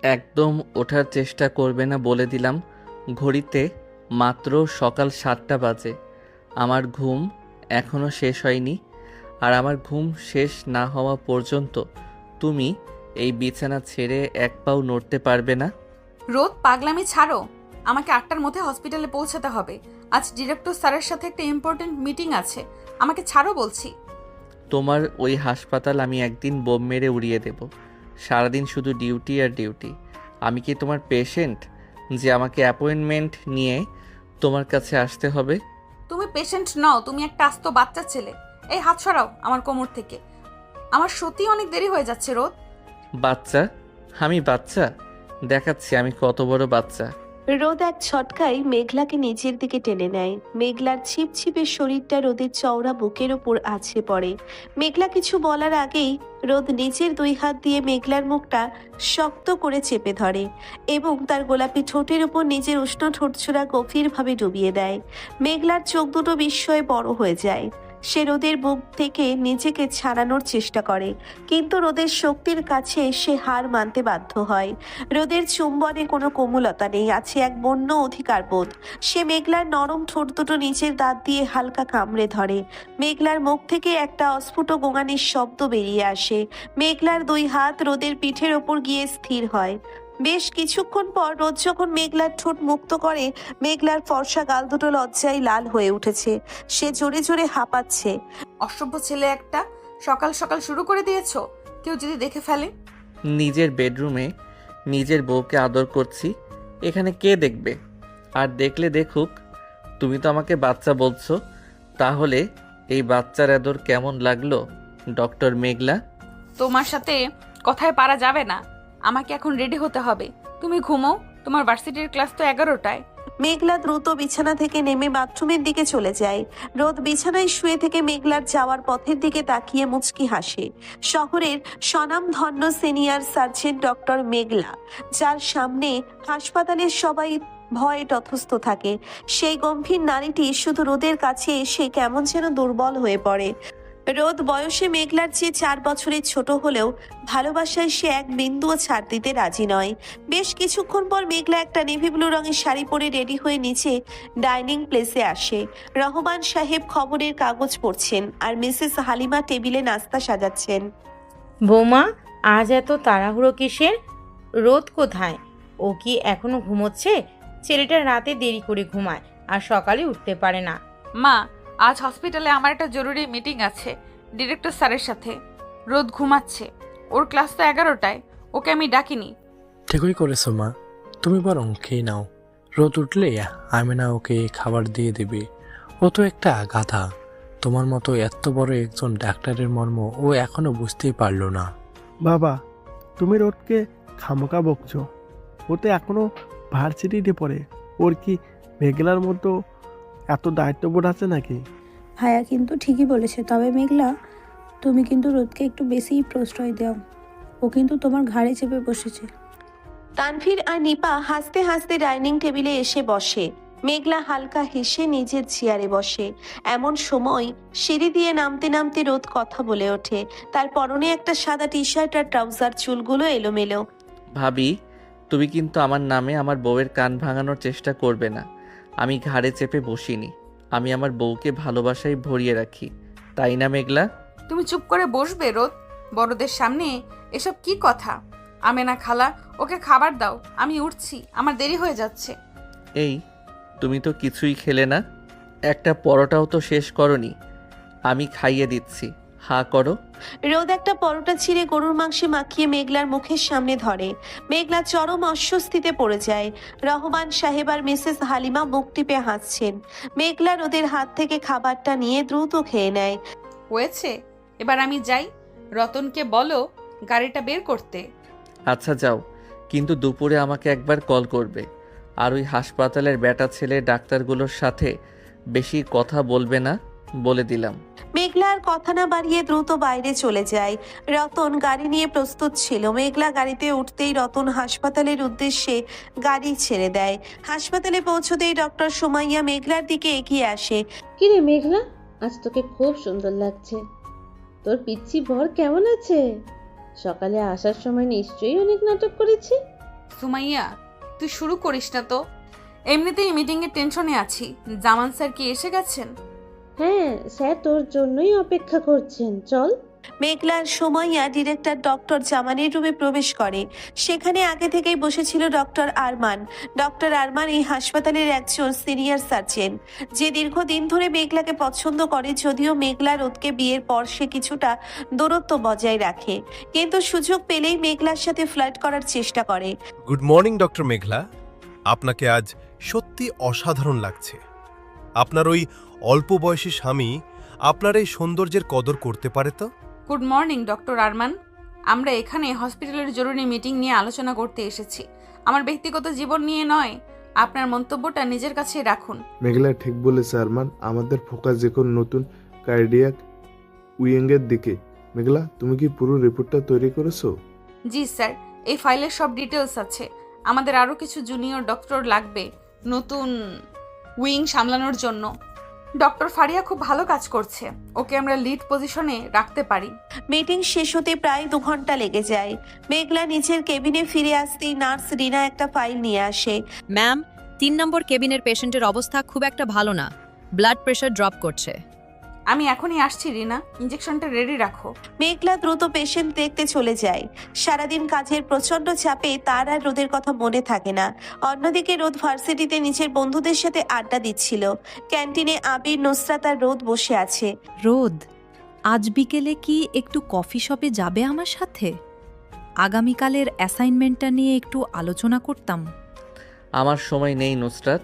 একদম ওঠার চেষ্টা করবে না বলে দিলাম। ঘড়িতে মাত্র সকাল 7টা বাজে। আমার ঘুম এখনো শেষ হয়নি। আর আমার ঘুম শেষ না হওয়া পর্যন্ত তুমি এই বিছানা ছেড়ে এক পাও নড়তে পারবে না। রোদ, পাগলামি ছাড়ো। আমাকে 8টার মধ্যে হসপিটালে পৌঁছাতে হবে। আজ ডিরেক্টর স্যারের সাথে একটা ইম্পর্টেন্ট মিটিং আছে। আমাকে ছাড়ো বলছি। তোমার ওই হাসপাতাল আমি একদিন বোম মেরে উড়িয়ে দেব। সারাদিন শুধু ডিউটি আর ডিউটি। আমি কি তোমার পেশেন্ট যে আমাকে অ্যাপয়েন্টমেন্ট নিয়ে তোমার কাছে আসতে হবে? তুমি পেশেন্ট নও, তুমি একটা আস্ত বাচ্চা ছেলে। এই হাত সরাও আমার কোমর থেকে। আমার সত্যি অনেক দেরি হয়ে যাচ্ছে রোদ। বাচ্চা? আমি বাচ্চা? দেখাচ্ছি আমি কত বড় বাচ্চা। রোদ এক ছটকায় মেঘলাকে নিচের দিকে টেনে নেয়। মেঘলার ছিপছিপে শরীরটা রোদের চওড়া বুকের ওপর আছড়ে পড়ে। মেঘলা কিছু বলার আগেই রোদ নিচের 2 হাত দিয়ে মেঘলার মুখটা শক্ত করে চেপে ধরে এবং তার গোলাপি ঠোঁটের উপর নিজের উষ্ণ ঠোঁটছোড়া গভীরভাবে ডুবিয়ে দেয়। মেঘলার চোখ দুটো বিস্ময়ে বড় হয়ে যায়। সে রোদের বুক থেকে নিজেকে ছাড়ানোর চেষ্টা করে, কিন্তু রোদের শক্তির কাছে সে হার মানতে বাধ্য হয়। রোদের চুম্বনে কোনো কোমলতা নেই, আছে এক বন্য অধিকারবোধ। সে মেঘলার নরম ঠোঁট দুটো নিচের দাঁত দিয়ে হালকা কামড়ে ধরে। মেঘলার মুখ থেকে একটা অস্ফুট গোঙানির শব্দ বেরিয়ে আসে। মেঘলার 2 হাত রোদের পিঠের ওপর গিয়ে স্থির হয়। বেশ কিছুক্ষণ পর রোদ যখন মেঘলার ঠোঁট মুক্ত করে, মেঘলার ফর্সা গাল দুটো লজ্জায় লাল হয়ে উঠেছে। সে জোরে জোরে হাঁপাচ্ছে। অসভ্য ছেলে একটা। সকাল সকাল শুরু করে দিয়েছো। কেউ যদি দেখে ফেলে? নিজের বেডরুমে নিজের বউকে আদর করছি, এখানে কে দেখবে? আর দেখলে দেখুক। তুমি তো আমাকে বাচ্চা বলছো, তাহলে এই বাচ্চার আদর কেমন লাগলো ডক্টর মেঘলা? তোমার সাথে কথায় পারা যাবে না। আমাকে এখন রেডি হতে হবে। তুমি ঘুমো, তোমার ভার্সিটির ক্লাস তো 11টায়। মেঘলা দ্রুত বিছানা থেকে নেমে বাথরুমের দিকে চলে যায়। রোদ বিছানায় শুয়ে থেকে মেঘলার যাওয়ার পথের দিকে তাকিয়ে মুচকি হাসে। শহরের স্বনামধন্য সিনিয়র সার্জন ডক্টর মেঘলা, যার সামনে হাসপাতালের সবাই ভয়ে তথস্থ থাকে, সেই গম্ভীর নারীটি শুধু রোদের কাছে এসে কেমন যেন দুর্বল হয়ে পড়ে। রোদ বয়সে মেঘলার চেয়ে 4 বছরের ছোট হলেও ভালোবাসায় সে এক বিন্দুও ছাড় দিতে রাজি নয়। বেশ কিছুক্ষণ পর মেঘলা একটা নেভি ব্লু রঙের শাড়ি পরে রেডি হয়ে নিচে ডাইনিং প্লেসে আসে। রহমান সাহেব খবরের কাগজ পড়ছেন আর মিসেস হালিমা টেবিলে নাস্তা সাজাচ্ছেন। বৌমা, আজ এত তাড়াহুড়ো কিসের? রোদ কোথায়? ও কি এখনো ঘুমোচ্ছে? ছেলেটা রাতে দেরি করে ঘুমায় আর সকালে উঠতে পারে না। মা, আজ হসপিটালে আমার একটা জরুরি মিটিং আছে ডিরেক্টর স্যারের সাথে। রোদ ঘুমাচ্ছে, ওর ক্লাস তো 11টায়। ওকে আমি ডাকিনি। ঠিকই করেছো মা, তুমি বরং খেয়ে নাও। রোদ উঠলে আমিনা ওকে খাবার দিয়ে দেবে। ও তো একটা গাধা। তোমার মতো এত বড় একজন ডাক্তারের মর্ম ও এখনো বুঝতেই পারলো না। বাবা, তুমি রোদকে খামোকা বকছো। ও তো এখনো ভার্সিটিতে পড়ে। ওর কি মেঘলার মতো এত দায়িত্ববোধ আছে নাকি? ভাইয়া কিন্তু ঠিকই বলেছে। তবে মেঘলা, তুমি কিন্তু রোদকে একটু বেশিই প্রশ্রয় দাও। ও কিন্তু তোমার ঘাড়ে চেপে বসেছে। তানভীর আর নিপা হাসতে হাসতে ডাইনিং টেবিলে এসে বসে। মেঘলা হালকা হেসে নিজের চেয়ারে বসে। এমন সময় সিঁড়ি দিয়ে নামতে নামতে রোদ কথা বলে ওঠে। তার পরনে একটা সাদা টি শার্ট আর ট্রাউজার, চুলগুলো এলোমেলো। ভাবি, তুমি কিন্তু আমার নামে আমার বউয়ের কান ভাঙানোর চেষ্টা করবে না। আমি ঘাড়ে চেপে বসিনি, আমি আমার বউকে ভালোবাসায় ভরিয়ে রাখি, তাই না মেঘলা? তুমি চুপ করে বসবে রোদ? বড়দের সামনে এসব কি কথা? আমেনা খালা, ওকে খাবার দাও। আমি উঠছি, আমার দেরি হয়ে যাচ্ছে। এই, তুমি তো কিছুই খেলে না, একটা পরোটাও তো শেষ করনি। আমি খাইয়ে দিচ্ছি, হা করো। রোদ একটা পরোটা ছিঁড়ে গরুর মাংসে মাখিয়ে মেঘলার মুখের সামনে ধরে। মেঘলা চরম অস্বস্তিতে পড়ে যায়। রহমান সাহেব আর মিসেস হালিমা মুখ টিপে হাসছেন। মেঘলা রোদের হাত থেকে খাবারটা নিয়ে দ্রুত খেয়ে নেয়। হয়েছে, এবার আমি যাই। রতনকে বলো গাড়িটা বের করতে। আচ্ছা যাও, কিন্তু দুপুরে আমাকে একবার কল করবে। আর ওই হাসপাতালের বেটা ছেলে ডাক্তারগুলোর সাথে বেশি কথা বলবে না, বলে দিলাম। মেঘলা আর কথা না বাড়িয়ে দ্রুত বাইরে চলে যায়। রতন গাড়ি নিয়ে প্রস্তুত ছিল। মেঘলা গাড়িতে উঠতেই রতন হাসপাতালের উদ্দেশ্যে গাড়ি ছেড়ে দেয়। হাসপাতালে পৌঁছতেই ডক্টর সুমাইয়া মেঘলার দিকে এগিয়ে আসে। কিরে মেঘলা, আজ তোকে খুব সুন্দর লাগছে। তোর পিচ্ছি বর কেমন আছে? সকালে আসার সময় নিশ্চয়ই অনেক নাটক করেছি। সুমাইয়া, তুই শুরু করিস না তো। এমনিতেই মিটিংয়ের টেনশনে আছি। জামান স্যার কি এসে গেছেন? হ্যাঁ, স্যার তোর জন্যই অপেক্ষা করছেন, চল। মেঘলার সুমাইয়া ডিরেক্টর ডক্টর জামানের রুমে প্রবেশ করে। সেখানে আগে থেকেই বসেছিল ডক্টর আরমান। ডক্টর আরমান এই হাসপাতালের একজন সিনিয়র সার্জন, যে দীর্ঘদিন ধরে মেঘলাকে পছন্দ করে। যদিও মেঘলা রোদকে বিয়ের পর সে কিছুটা দূরত্ব বজায় রাখে, কিন্তু সুযোগ পেলেই মেঘলার সাথে ফ্লার্ট করার চেষ্টা করে। গুড মর্নিং ডক্টর মেঘলা, আপনাকে আজ সত্যি অসাধারণ লাগছে। আপনার ওই অল্প বয়সী স্বামী আপনার এই সৌন্দর্যের কদর করতে পারে তো? Good morning doctor Arman. আমরা এখানে হসপিটালের জরুরি মিটিং নিয়ে আলোচনা করতে এসেছি, আমার ব্যক্তিগত জীবন নিয়ে নয়। আপনার মন্তব্যটা নিজের কাছেই রাখুন। মেঘলা ঠিক বলেছে আরমান, আমাদের ফোকাস এখন নতুন কার্ডিয়াক উইংয়ের দিকে। মেঘলা, তুমি কি পুরো রিপোর্টটা তৈরি করেছো? জি স্যার, এই ফাইলের সব ডিটেলস আছে। আমাদের আরও কিছু জুনিয়র ডক্টর লাগবে নতুন উইং সামলানোর জন্য। ডক্টর ফারিয়া খুব ভালো কাজ করছে, ওকে আমরা লিড পজিশনে রাখতে পারি। মিটিং শেষ হতে প্রায় 2 ঘন্টা লেগে যায়। মেঘলা নিচের কেবিনে ফিরে আসতেই নার্স রিনা একটা ফাইল নিয়ে আসে। ম্যাম, 3 নম্বর কেবিনের পেশেন্টের অবস্থা খুব একটা ভালো না, ব্লাড প্রেশার ড্রপ করছে। আমি এখনই আসছি রিনা, ইঞ্জেকশনটা রেডি রাখো। মেঘলা দ্রুত পেশেন্ট দেখতে চলে যায়। সারাদিন কাজের প্রচন্ড চাপে তার আর রোদের কথা মনে থাকে না। অন্যদিকে রোদ ভার্সিটিতে নিজের বন্ধুদের সাথে আড্ডা দিচ্ছিল। ক্যান্টিনে আবির, নুসরাত আর রোদ বসে আছে। রোদ, আজ বিকেলে কি একটু কফি শপে যাবে আমার সাথে? আগামীকালের অ্যাসাইনমেন্টটা নিয়ে একটু আলোচনা করতাম। আমার সময় নেই নুসরাত,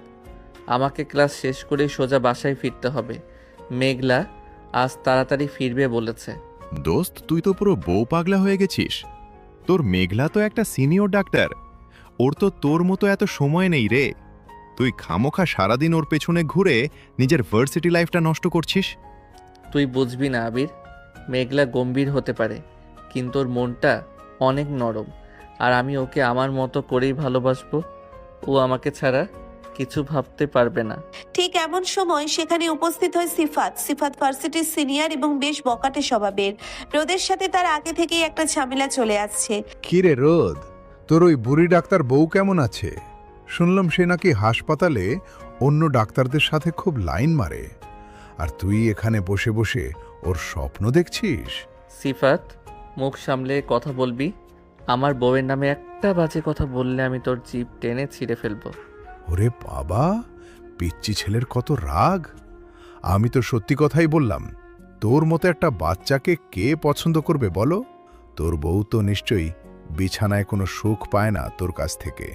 আমাকে ক্লাস শেষ করে সোজা বাসায় ফিরতে হবে। মেঘলা আজ তাড়াতাড়ি ফিরবে বলেছে। দোস্ত, তুই তো পুরো বউ পাগলা হয়ে গেছিস। তোর মেঘলা তো একটা সিনিয়র ডাক্তার, ওর তো তোর মতো এত সময় নেই রে। তুই খামোখা সারাদিন ওর পেছনে ঘুরে নিজের ভার্সিটি লাইফটা নষ্ট করছিস। তুই বুঝবি না আবির, মেঘলা গম্ভীর হতে পারে, কিন্তু ওর মনটা অনেক নরম, আর আমি ওকে আমার মতো করেই ভালোবাসবো। ও আমাকে ছাড়া কিছু ভাবতে পারবে না। ঠিক এমন সময় সেখানে উপস্থিত হয় সিফাত। সিফাত ভার্সিটির সিনিয়র এবং বেশ বকাটে স্বভাবের। রোদের সাথে তার আগে থেকেই একটা ঝামেলা চলে আসছে। কিরে রোদ, তোর ওই বুড়ি ডাক্তার বউ কেমন আছে? শুনলাম সে নাকি হাসপাতালে অন্য ডাক্তারদের সাথে খুব লাইন মারে, আর তুই এখানে বসে বসে ওর স্বপ্ন দেখছিস। সিফাত, মুখ সামলে কথা বলবি। আমার বউয়ের নামে একটা বাজে কথা বললে আমি তোর জিভ টেনে ছিঁড়ে ফেলবো। ওরে বাবা, পিচ্চি ছেলের কত রাগ! আমি তো সত্যি কথাই বললাম। তোর মতো একটা বাচ্চাকে কে পছন্দ করবে বলো? তোর বউ তো নিশ্চয়ই বিছানায় কোনো সুখ পায় না তোর কাছ থেকে।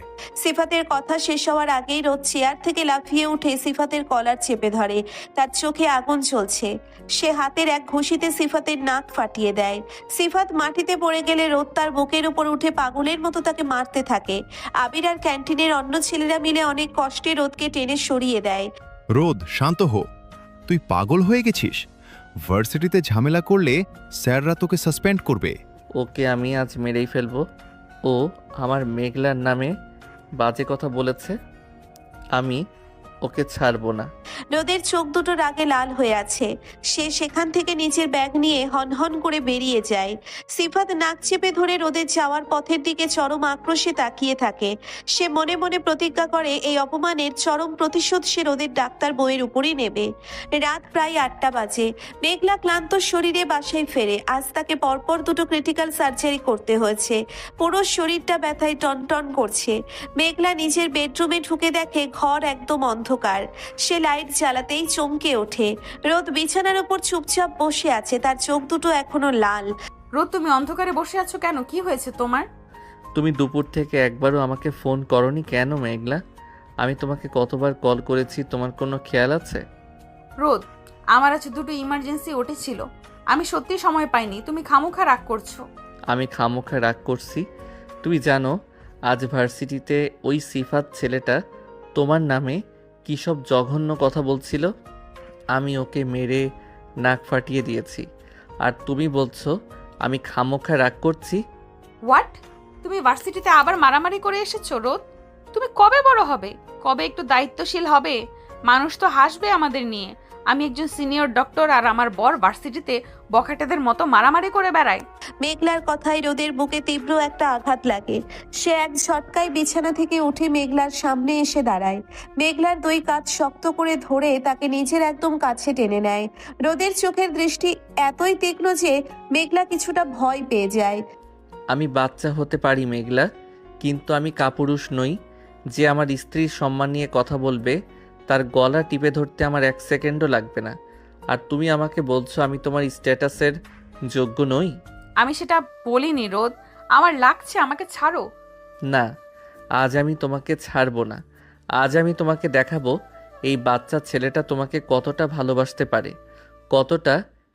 সিফাতের কথা শেষ হওয়ার আগেই রোদ চেয়ার থেকে লাফিয়ে উঠে সিফাতের কলার চেপে ধরে। তার চোখে আগুন জ্বলছে। সে হাতের এক ঘুষিতে সিফাতের নাক ফাটিয়ে দেয়। সিফাত মাটিতে পড়ে গেলে রোদ তার বুকের উপর উঠে পাগলের মতো তাকে মারতে থাকে। আবির আর ক্যান্টিনের অন্য ছেলেরা মিলে অনেক কষ্টে রোদকে টেনে সরিয়ে দেয়। রোদ, শান্ত হো। তুই পাগল হয়ে গেছিস। ভার্সিটিতে ঝামেলা করলে স্যাররা তোকে সাসপেন্ড করবে। ওকে আমি আজ মেরেই ফেলবো। ও আমার মেঘলার নামে বাজে কথা বলেছে, আমি ওকে ছাড়বো না। রোদের চোখ দুটো রাগে লাল হয়ে আছে। সে সেখান থেকে নিজের ব্যাগ নিয়ে হনহন করে বেরিয়ে যায়। সিফাত নাক চেপে ধরে রোদের যাওয়ার পথের দিকে চরম আক্রোশে তাকিয়ে থাকে। সে মনে মনে প্রতিজ্ঞা করে এই অপমানের চরম প্রতিশোধ সে রোদের ডাক্তার বউয়ের উপরই নেবে। রাত প্রায় 8টা বাজে। মেঘলা ক্লান্ত শরীরে বাসায় ফেরে। আজ তাকে পরপর 2টো ক্রিটিক্যাল সার্জারি করতে হয়েছে। পুরো শরীরটা ব্যথায় টনটন করছে। মেঘলা নিজের বেডরুমে ঢুকে দেখে ঘর একদম অন্ধকার। সে লাইট জ্বালাতেই চমকে ওঠে। রোদ বিছানার উপর চুপচাপ বসে আছে, তার চোখ দুটো এখনো লাল। রোদ, তুমি অন্ধকারে বসে আছো কেন? কি হয়েছে তোমার? তুমি দুপুর থেকে একবারও আমাকে ফোন করনি কেন মেঘলা? আমি তোমাকে কতবার কল করেছি, তোমার কোনো খেয়াল আছে? রোদ, আমার আজ 2টো ইমার্জেন্সি উঠেছিল, আমি সত্যি সময় পাইনি। তুমি খামোখা রাগ করছো। আমি খামোখা রাগ করছি? তুমি জানো আজ ভার্সিটিতে ওই সিফাত ছেলেটা তোমার নামে কী সব জঘন্য কথা বলছিল? আমি ওকে মেরে নাক ফাটিয়ে দিয়েছি, আর তুমি বলছো আমি খামোখা রাগ করছি? হোয়াট? তুমি ভার্সিটিতে আবার মারামারি করে এসেছো রোদ? তুমি কবে বড় হবে? কবে একটু দায়িত্বশীল হবে? মানুষ তো হাসবে আমাদের নিয়ে। আমি একজন সিনিয়র ডক্টর আর আমার বর ভার্সিটিতে বখাটেদের মতো মারামারি করে বেড়ায়। মেঘলার কথায় রোদের বুকে তীব্র একটা আঘাত লাগে। সে এক ঝটকায় বিছানা থেকে উঠে মেঘলার সামনে এসে দাঁড়ায়। মেঘলার দুই কাঁধ শক্ত করে ধরে তাকে নিজের একদম কাছে টেনে নেয়। রোদের চোখের দৃষ্টি এতই তীক্ষ্ণ যে মেঘলা কিছুটা ভয় পেয়ে যায়। আমি বাচ্চা হতে পারি মেঘলা, কিন্তু আমি কাপুরুষ নই। যে আমার স্ত্রীর সম্মান নিয়ে কথা বলবে তার গলা টিপে ধরতে আমার 1 সেকেন্ডও লাগবে না। আর তুমি আমাকে বলছো আমি তোমার স্ট্যাটাসের যোগ্য নই? আমি সেটা বলিনি রোদ, আমার লাগছে, আমাকে ছাড়ো। না, আজ আমি তোমাকে ছাড়বো না। আজ আমি তোমাকে দেখাবো এই বাচ্চা ছেলেটা তোমাকে কতটা ভালোবাসতে পারে, কতটা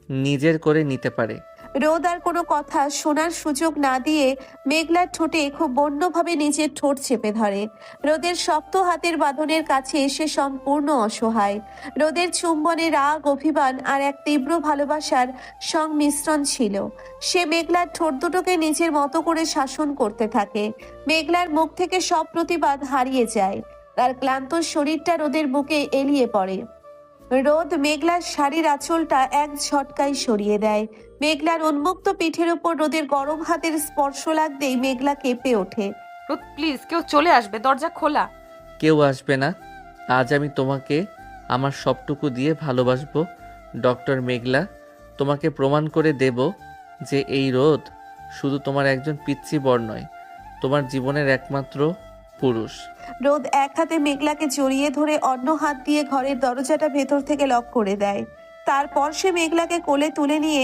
নিজের করে নিতে পারে। রোদ আর কোনো কথা শোনার সুযোগ না দিয়ে মেঘলার ঠোঁটে খুব বন্যভাবে নিজের ঠোঁট চেপে ধরে। রোদের শক্ত হাতের বাঁধনের কাছে এসে সম্পূর্ণ অসহায়। রোদের চুম্বনে রাগ, অভিমান আর এক তীব্র ভালোবাসার সংমিশ্রণ ছিল। সে মেঘলার ঠোঁট দুটোকে নিজের মতো করে শাসন করতে থাকে। মেঘলার মুখ থেকে সব প্রতিবাদ হারিয়ে যায়। তার ক্লান্ত শরীরটা রোদের বুকে এলিয়ে পড়ে। রোদ মেঘলার শাড়ির আঁচলটা এক ঝটকায় সরিয়ে দেয়। মেঘলার উন্মুক্ত পিঠের উপর রোদের গরম হাতের স্পর্শ লাগতেই মেঘলা কেঁপে ওঠে। রোদ প্লিজ, কেউ চলে আসবে, দরজা খোলা। কেউ আসবে না। আজ আমি তোমাকে আমার সবটুকু দিয়ে ভালোবাসবো ডক্টর মেঘলা। তোমাকে প্রমাণ করে দেব যে এই রোদ শুধু তোমার একজন পিচ্চি বর নয়, তোমার জীবনের একমাত্র পুরুষ। রোদ এক হাতে মেঘলাকে জড়িয়ে ধরে অন্য হাত দিয়ে ঘরের দরজাটা ভেতর থেকে লক করে দেয়। তারপর সে মেঘলাকে কোলে তুলে নিয়ে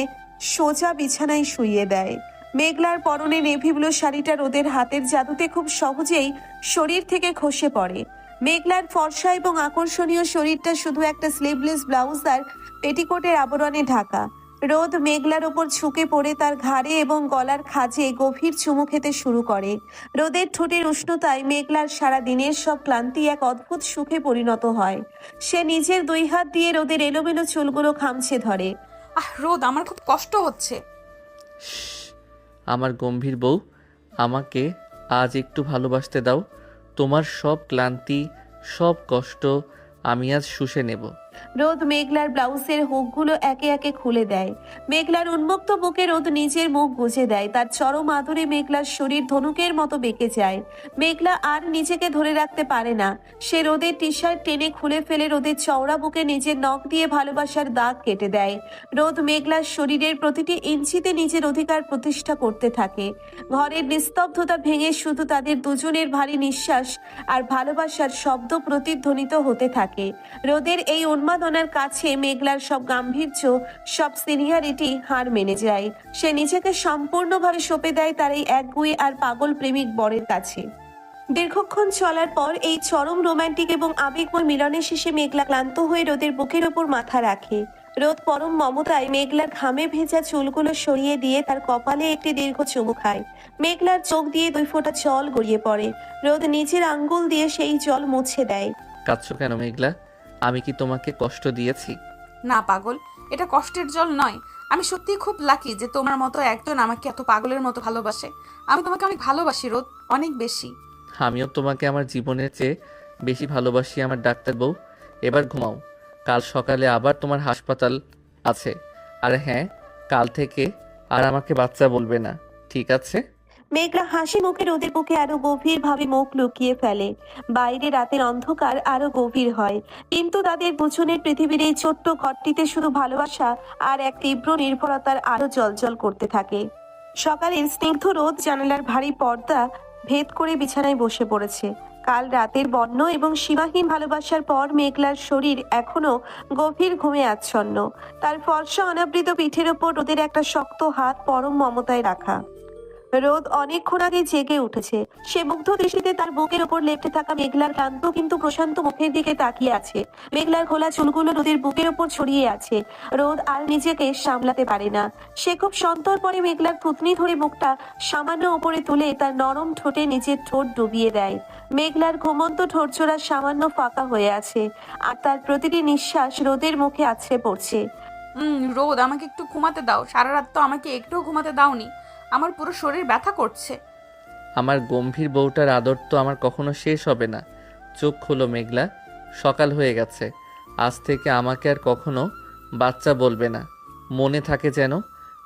সোজা বিছানায় শুইয়ে দেয়। মেঘলার পরনে নেভি ব্লু শাড়িটা রোদের হাতের জাদুতে খুব সহজেই শরীর থেকে খসে পড়ে। মেঘলার ফর্সা এবং আকর্ষণীয় শরীরটা শুধু একটা স্লিভলেস ব্লাউজ আর পেটিকোটের আবরণে ঢাকা। রোদ মেঘলার ওপর ঝুঁকে পড়ে তার ঘাড়ে এবং গলার খাঁজে গভীর চুমু খেতে শুরু করে। রোদের ঠোঁটের উষ্ণতায় মেঘলার সারা দিনের সব ক্লান্তি এক অদ্ভুত সুখে পরিণত হয়। সে নিজের দুই হাত দিয়ে রোদের এলোমেলো চুলগুলো খামছে ধরে। রোদ, আমার খুব কষ্ট হচ্ছে। আমার গম্ভীর বউ, আমাকে আজ একটু ভালোবাসতে দাও। তোমার সব ক্লান্তি, সব কষ্ট আমি আজ শুষে নেব। রোদ মেঘলার ব্লাউজের হুকগুলো একে একে খুলে দেয়। মেঘলার উন্মুক্ত বুকে রোদ নিজের মুখ গুজে দেয়। তার চরম আদরে মেঘলার শরীর ধনুকের মতো বেঁকে যায়। মেঘলা আর নিজেকে ধরে রাখতে পারে না। সে রোদের টি শার্ট টেনে খুলে ফেলে রোদের চওড়া বুকে নিজের নখ দিয়ে ভালোবাসার দাগ কেটে দেয়। রোদ মেঘলার শরীরের প্রতিটি ইঞ্চিতে নিজের অধিকার প্রতিষ্ঠা করতে থাকে। ঘরের নিস্তব্ধতা ভেঙে শুধু তাদের দুজনের ভারী নিঃশ্বাস আর ভালোবাসার শব্দ প্রতিধ্বনিত হতে থাকে। রোদের এই উন্মাদনার কাছে মেঘলার সব গাম্ভীর্য, সব সিনিয়রিটি হার মেনে যায়। সে নিজেকে সম্পূর্ণভাবে সঁপে দেয় তার এই একগুঁয়ে আর পাগল প্রেমিক বরের কাছে। দীর্ঘক্ষণ চলার পর এই চরম রোমান্টিক এবং আবেগময় মিলনের শেষে মেঘলা ক্লান্ত হয়ে রোদের বুকের ওপর মাথা রাখে। রোদ পরম মমতায় মেঘলার ঘামে ভেজা চুলগুলো সরিয়ে দিয়ে তার কপালে একটি দীর্ঘ চুমু খায়। মেঘলার চোখ দিয়ে 2 ফোঁটা জল গড়িয়ে পড়ে। রোদ নিজের আঙ্গুল দিয়ে সেই জল মুছে দেয়। কাঁদছো কেন মেঘলা? আমি কি তোমাকে কষ্ট দিয়েছি? না পাগল, এটা কষ্টের জল নয়। আমি সত্যিই খুব লাকি যে তোমার মতো একজন আমাকে এত পাগলের মতো ভালোবাসে। আমি তোমাকে অনেক ভালোবাসি রোদ, অনেক বেশি। আমিও তোমাকে আমার জীবনের চেয়ে বেশি ভালোবাসি আমার ডাক্তার বউ। এবার ঘুমাও, কাল সকালে আবার তোমার হাসপাতাল আছে। আর হ্যাঁ, কাল থেকে আর আমাকে বাচ্চা বলবে না, ঠিক আছে? মেঘলা হাসি মুখে রোদের বুকে আরো গভীর ভাবে মুখ লুকিয়ে ফেলে। বাইরে রাতের অন্ধকার আরো গভীর হয়, কিন্তু তাদের দুজনের পৃথিবীর এই ছোট্ট ঘরটিতে শুধু ভালোবাসা আর এক তীব্র নির্ভরতার আলো জ্বলজ্বল করতে থাকে। সকালের স্নিগ্ধ রোদ জানালার ভারী পর্দা ভেদ করে বিছানায় বসে পড়েছে। কাল রাতের বন্য এবং সীমাহীন ভালোবাসার পর মেঘলার শরীর এখনো গভীর ঘুমে আচ্ছন্ন। তার ফর্সা অনাবৃত পিঠের ওপর রোদের একটা শক্ত হাত পরম মমতায় রাখা। রোদ অনেকক্ষণ আগে জেগে উঠেছে। সে মুগ্ধ দৃষ্টিতে তার বুকের ওপর লেপ্টে থাকা মেঘলার ক্লান্ত কিন্তু প্রশান্ত মুখের দিকে তাকিয়ে আছে। মেঘলার খোলা চুলগুলো রোদের বুকের ওপর ছড়িয়ে আছে। রোদ আর নিজেকে সামলাতে পারে না। সে খুব সন্তর পরে মেঘলার থুতনি ধরে মুখটা সামান্য ওপরে তুলে তার নরম ঠোঁটে নিজের ঠোঁট ডুবিয়ে দেয়। মেঘলার ঘুমন্ত ঠোঁটজোড়া সামান্য ফাঁকা হয়ে আছে, আর তার প্রতিটি নিঃশ্বাস রোদের মুখে আছড়ে পড়ছে। রোদ, আমাকে একটু ঘুমাতে দাও। সারা রাত তো আমাকে একটুও ঘুমাতে দাওনি। আমার পুরো শরীর ব্যথা করছে। আমার গম্ভীর বউটার আদর তো আমার কখনো শেষ হবে না। চোখ খোলো মেঘলা, সকাল হয়ে গেছে। আজ থেকে আমাকে আর কখনো বাচ্চা বলবে না, মনে থাকে যেন।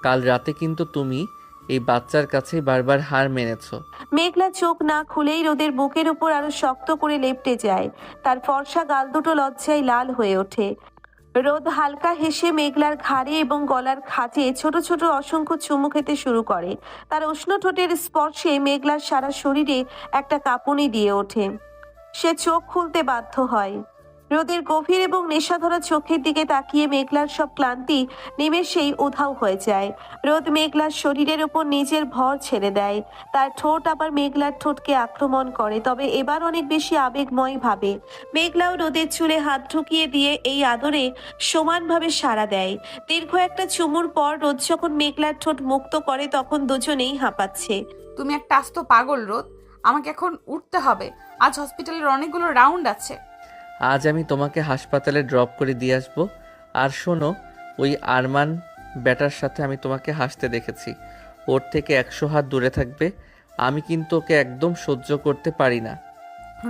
কাল রাতে কিন্তু তুমি এই বাচ্চার কাছেই বারবার হার মেনেছো। মেঘলা চোখ না খুলেই রোদের বুকের উপর আরো শক্ত করে লেপ্টে যায়। তার ফর্সা গাল দুটো লজ্জায় লাল হয়ে ওঠে। রোদ হালকা হেসে মেঘলার ঘাড়ে এবং গলার খাঁজে ছোট ছোট অসংখ্য চুমু খেতে শুরু করে। তার উষ্ণ ঠোঁটের স্পর্শে মেঘলার সারা শরীরে একটা কাঁপুনি দিয়ে ওঠে। সে চোখ খুলতে বাধ্য হয়। রোদের গভীর এবং নেশাধরা চোখের দিকে তাকিয়ে মেঘলার সব ক্লান্তি নিমেষেই উধাও হয়ে যায়। রোদ মেঘলার শরীরের উপর নিজের ভর ছেড়ে দেয়। তার ঠোঁট আবার মেঘলার ঠোঁটকে আক্রমণ করে, তবে এবার অনেক বেশি আবেগময় ভাবে। মেঘলাও রোদের চুলে হাত ঢুকিয়ে দিয়ে এই আদরে সমানভাবে সাড়া দেয়। দীর্ঘ একটা চুমুর পর রোদ যখন মেঘলার ঠোঁট মুক্ত করে তখন দুজনেই হাঁপাচ্ছে। তুমি একটা আস্ত পাগল রোদ, আমাকে এখন উঠতে হবে। আজ হসপিটালের অনেকগুলো রাউন্ড আছে। আজ আমি তোমাকে হাসপাতালে ড্রপ করে দিয়ে আসবো। আর শোনো, ওই আরমান ব্যাটার সাথে আমি তোমাকে হাসতে দেখেছি। ওর থেকে 100 হাত দূরে থাকবে। আমি কিন্তু ওকে একদম সহ্য করতে পারি না।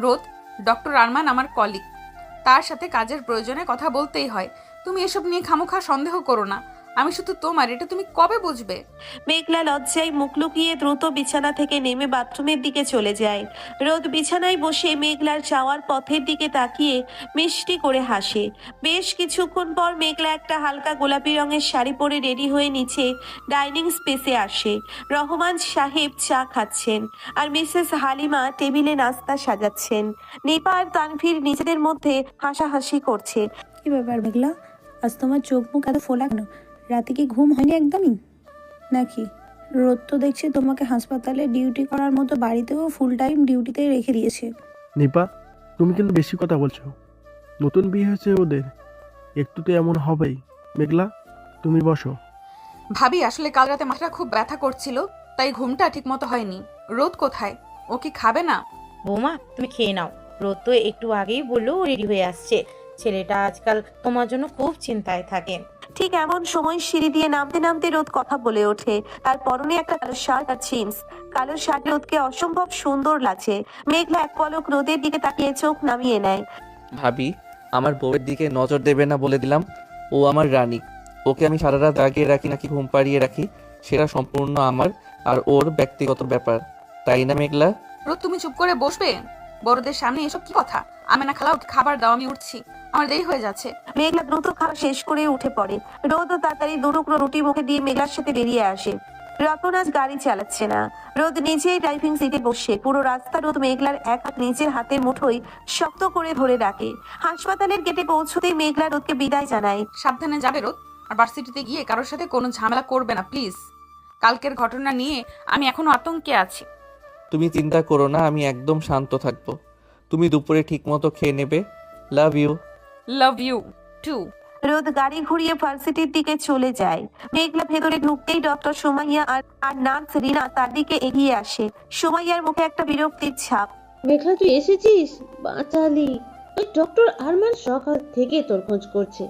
রোদ, ডক্টর আরমান আমার কলিগ, তার সাথে কাজের প্রয়োজনে কথা বলতেই হয়। তুমি এসব নিয়ে খামোখা সন্দেহ করো না। আমি শুধু তোমার, এটা তুমি কবে বুঝবে? মেঘলা লজ্জায় মুখ লুকিয়ে দ্রুত বিছানা থেকে নেমে বাথরুমের দিকে চলে যায়। রোদ বিছানায় বসে মেঘলার যাওয়ার পথের দিকে তাকিয়ে মিষ্টি করে হাসে। বেশ কিছুক্ষণ পর মেঘলা একটা হালকা গোলাপি রঙের শাড়ি পরে রেডি হয়ে নিচে ডাইনিং স্পেসে আসে। রহমান সাহেব চা খাচ্ছেন আর মিসেস হালিমা টেবিলে নাস্তা সাজাচ্ছেন। নিপা আর তানভীর নিজেদের মধ্যে হাসাহাসি করছে। কি ব্যাপার মেঘলা, আজ তোমার চোখ মুখ এত ফোলা কেন? রাতে কি ঘুম হয়নি একদমই নাকি? রোদ তো দেখছি তোমাকে হাসপাতালে ডিউটি করার মতো বাড়িতেও ফুল টাইম ডিউটিতে রেখে দিয়েছে। নিপা, তুমি কিন্তু বেশি কথা বলছো। নতুন বিয়ে হয়েছে ওদের, একটু তো এমন হবেই। মেঘলা, তুমি বসো। ভাবি, আসলে কাল রাতে মাথাটা খুব ব্যথা করছিল, তাই ঘুমটা ঠিক মতো হয়নি। রোদ কোথায়? ও কি খাবে না? বৌমা, তুমি খেয়ে নাও। রোদ তো একটু আগেই বললো রেডি হয়ে আসছে। ছেলেটা আজকাল তোমার জন্য খুব চিন্তায় থাকে। ঠিক এমন সময় সিঁড়ি দিয়ে নামতে নামতে রোদ কথা বলে ওঠে। তার পরনে একটা কালো শার্ট আর জিন্স। কালো শার্ট রোদকে অসম্ভব সুন্দর লাগছে। মেঘলা এক পলক রোদের দিকে তাকিয়ে চোখ নামিয়ে নেয়। ভাবি, আমার বউয়ের দিকে নজর দেবে না বলে দিলাম। ও আমার রানী। ওকে আমি সারা রাত জাগিয়ে রাখি নাকি ঘুম পাড়িয়ে রাখি, সেটা সম্পূর্ণ আমার আর ওর ব্যক্তিগত ব্যাপার, তাই না মেঘলা? রোদ, তুমি চুপ করে বসবে? বড়দের সামনে এসব কি কথা? আমি না খালাও, খাবার দাও, আমি উঠছি, আমার দেরি হয়ে যাচ্ছে। মেঘলা দ্রুত খাওয়া শেষ করে উঠে পড়ে। রোদ ও তাড়াতাড়ি দুটুকরো রুটি মুখে দিয়ে মেঘলার সাথে বেরিয়ে আসে। রতন আজ গাড়ি চালাচ্ছে না। রোদ নিজেই ড্রাইভিং সিটে বসে। পুরো রাস্তা রোদ মেঘলার এক হাত নিজের হাতের মুঠোয় শক্ত করে ধরে রাখে। হাসপাতালের গেটে পৌঁছতেই মেঘলা রোদকে বিদায় জানায়। সাবধানে যাবে রোদ, আর ভার্সিটিতে গিয়ে কারোর সাথে কোনো ঝামেলা করবে না প্লিজ। কালকের ঘটনা নিয়ে আমি এখনো আতঙ্কে আছি। তুমি চিন্তা করো না, আমি একদম শান্ত থাকবো। তুমি দুপুরে ঠিকমতো খেয়ে নেবে। Love you. Love you too. রোদ গাড়ি ঘুরিয়ে ভার্সিটির দিকে চলে যায়। মেঘলা ভেতরে ঢুকতেই ডক্টর সুমাইয়া আর নার্স রিনা তার দিকে এগিয়ে আসে। সুমাইয়ার মুখে একটা বিরক্তির ছাপ। মেঘলা, তুই এসেছিস? বাঁচালি। ওই ডক্টর আরমান সকাল থেকে তোর খোঁজ করছে।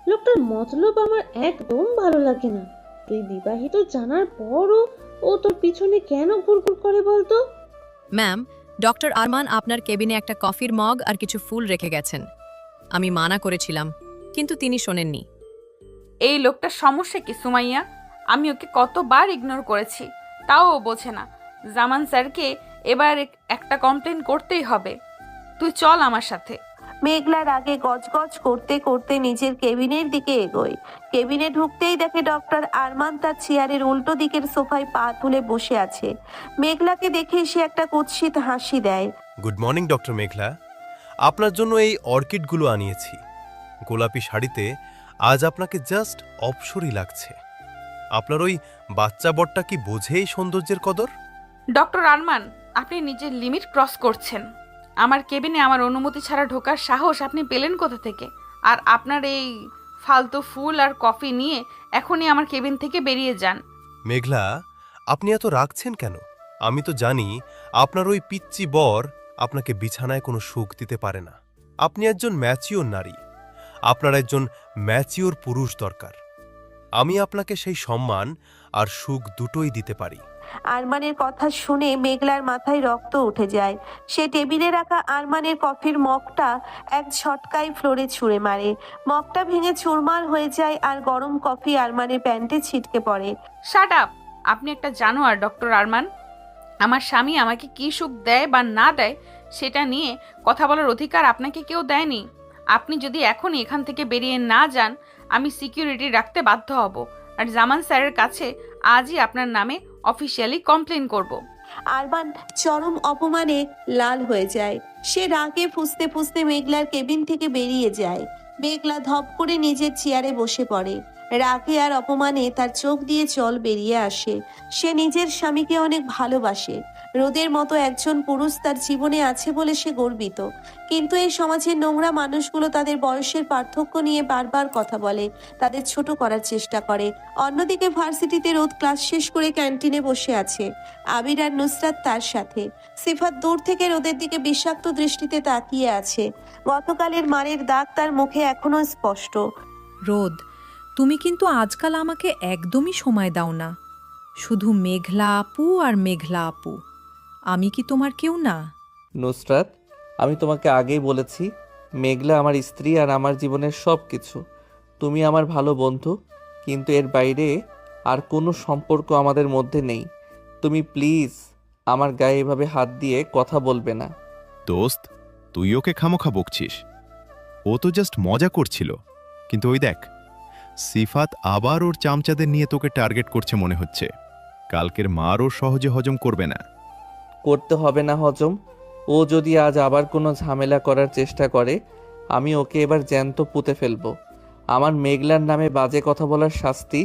লোকটার মতলব আমার একদম ভালো লাগে না। তুই বিবাহিত জানার পরও ও তোর পিছনে কেন ঘুরঘুর করে বলতো? ম্যাম, ডক্টর আরমান আপনার কেবিনে একটা কফির মগ আর কিছু ফুল রেখে গেছেন। আমি মানা করেছিলাম, কিন্তু তিনি শোনেননি। এই লোকটার সমস্যা কি সুমাইয়া? আমি ওকে কতবার ইগনোর করেছি, তাও ও বোঝে না। জামান স্যারকে এবার একটা কমপ্লেন করতেই হবে। তুই চল আমার সাথে। মেঘলার আগে গজগজ করতে করতে নিজের কেবিনের দিকে এগোয়। কেবিনে ঢুকতেই দেখে ডক্টর আরমান তার চেয়ারের উল্টো দিকের সোফায় পা তুলে বসে আছে। মেঘলাকে দেখে সে একটা কুৎসিত হাসি দেয়। গুড মর্নিং ডক্টর মেঘলা, আপনার জন্য এই অর্কিডগুলো আনিয়েছি। গোলাপি শাড়িতে আজ আপনাকে জাস্ট অপসরই লাগছে। আপনার ওই বাচ্চা বটটা কি বোঝে এই সৌন্দর্যের কদর? ডক্টর আরমান, আপনি নিজের লিমিট ক্রস করছেন। আমার কেবিনে আমার অনুমতি ছাড়া ঢোকার সাহস আপনি পেলেন কোথা থেকে? আর আপনার এই ফালতু ফুল আর কফি নিয়ে এখনই আমার কেবিন থেকে বেরিয়ে যান। মেঘলা, আপনি এত রাগছেন কেন? আমি তো জানি আপনার ওই পিচ্চি বর আপনাকে বিছানায় কোনো সুখ দিতে পারে না। আপনি একজন ম্যাচিওর নারী, আপনার একজন ম্যাচিওর পুরুষ দরকার। আমি আপনাকে সেই সম্মান আর সুখ দুটোই দিতে পারি। আরমানের কথা শুনে মেঘলার মাথায় রক্ত উঠে যায়। সে টেবিলে রাখা আরমানের কফির মগটা এক ঝটকায় ফ্লোরে ছুঁড়ে মারে। মগটা ভেঙে চুরমার হয়ে যায় আর গরম কফি আরমানের প্যান্টে ছিটকে পড়ে। Shut up! আপনি একটা জানোয়ার ডক্টর আরমান। আমার স্বামী আমাকে কি সুখ দেয় বা না দেয় সেটা নিয়ে কথা বলার অধিকার আপনাকে কেউ দেয়নি। আপনি যদি এখনই এখান থেকে বেরিয়ে না যান, আমি সিকিউরিটি রাখতে বাধ্য হব আর জামান স্যারের কাছে আজই আপনার নামে অফিসিয়ালি কমপ্লেন করব। আরমান চরম অপমানে লাল হয়ে যায়। সে রাগে ফুঁসতে ফুঁসতে মেঘলার কেবিন থেকে বেরিয়ে যায়। মেঘলা ধপ করে নিজের চেয়ারে বসে পড়ে। রাগে আর অপমানে তার চোখ দিয়ে জল বেরিয়ে আসে। সে নিজের স্বামীকে অনেক ভালোবাসে। রোদের মতো একজন পুরুষ তার জীবনে আছে বলে সে গর্বিত। কিন্তু এই সমাজের নোংরা মানুষগুলো তাদের বয়সের পার্থক্য নিয়ে বারবার কথা বলে, তাদের ছোট করার চেষ্টা করে। অন্যদিকে ভার্সিটিতে রোদ ক্লাস শেষ করে ক্যান্টিনে বসে আছে। আবির আর নুসরাত তার সাথে। সিফাত দূর থেকে রোদের দিকে বিষাক্ত দৃষ্টিতে তাকিয়ে আছে। গতকালের মারের দাগ তার মুখে এখনো স্পষ্ট। রোদ, তুমি কিন্তু আজকাল আমাকে একদমই সময় দাও না। শুধু মেঘলা আপু আর মেঘলা আপু। আমি কি তোমার কেউ না? নুসরাত, আমি তোমাকে আগেই বলেছি, মেঘলা আমার স্ত্রী আর আমার জীবনের সব কিছু। তুমি আমার ভালো বন্ধু, কিন্তু এর বাইরে আর কোনো সম্পর্ক আমাদের মধ্যে নেই। তুমি প্লিজ আমার গায়ে এভাবে হাত দিয়ে কথা বলবে না। দোস্ত, তুই ওকে খামোখা বকছিস। ও তো জাস্ট মজা করছিল। কিন্তু ওই দেখ, সিফাত আবার ওর চামচাদের নিয়ে তোকে টার্গেট করছে মনে হচ্ছে। কালকের মার ওর সহজে হজম করবে না। করতে হবে না হজম। ও যদি আজ আবার কোনো ঝামেলা করার চেষ্টা করে, আমি ওকে এবার জ্যান্ত পুঁতে ফেলবো। আমার মেঘলার নামে বাজে কথা বলার শাস্তি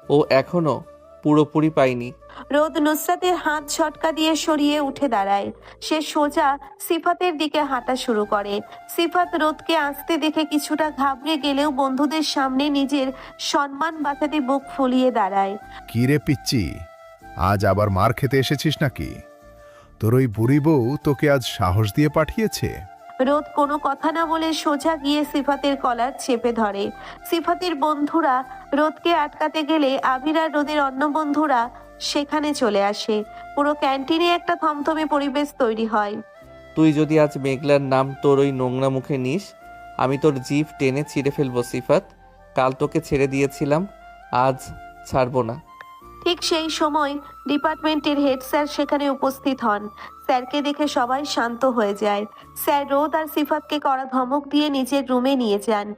ও এখনো পুরোপুরি পায়নি। রোদ নুসরাতের হাত ঝটকা দিয়ে সরিয়ে উঠে দাঁড়ায়। সে সোজা সিফাতের দিকে হাঁটা শুরু করে। সিফাত রোদকে আসতে দেখে কিছুটা ঘাবড়ে গেলেও বন্ধুদের সামনে নিজের সম্মান বাঁচাতে বুক ফুলিয়ে দাঁড়ায়। কি রে পিচ্চি, আজ আবার মার খেতে এসেছিস নাকি? তোর ওই বুড়ি বউ তোকে আজ সাহস দিয়ে পাঠিয়েছে? রোদ কোনো কথা না বলে সোজা গিয়ে সিফাতের কলার চেপে ধরে। সিফাতের বন্ধুরা রোদকে আটকাতে গেলে আবির আর রোদের অন্য বন্ধুরা সেখানে চলে আসে। পুরো ক্যান্টিনে একটা থমথমে পরিবেশ তৈরি হয়। তুই যদি আজ মেঘলার নাম তোর ওই নোংরা মুখে নিস, আমি তোর জিভ টেনে ছিঁড়ে ফেলবো সিফাত। কাল তোকে ছেড়ে দিয়েছিলাম, আজ ছাড়বো না। ঠিক সেই সময় ডিপার্টমেন্টের হেড স্যার সেখানে উপস্থিত হন। স্যারকে দেখে সবাই শান্ত হয়ে যায়। স্যার রোদ আর সিফাতকে কড়া ধমক দিয়ে নিজের রুমে নিয়ে যান।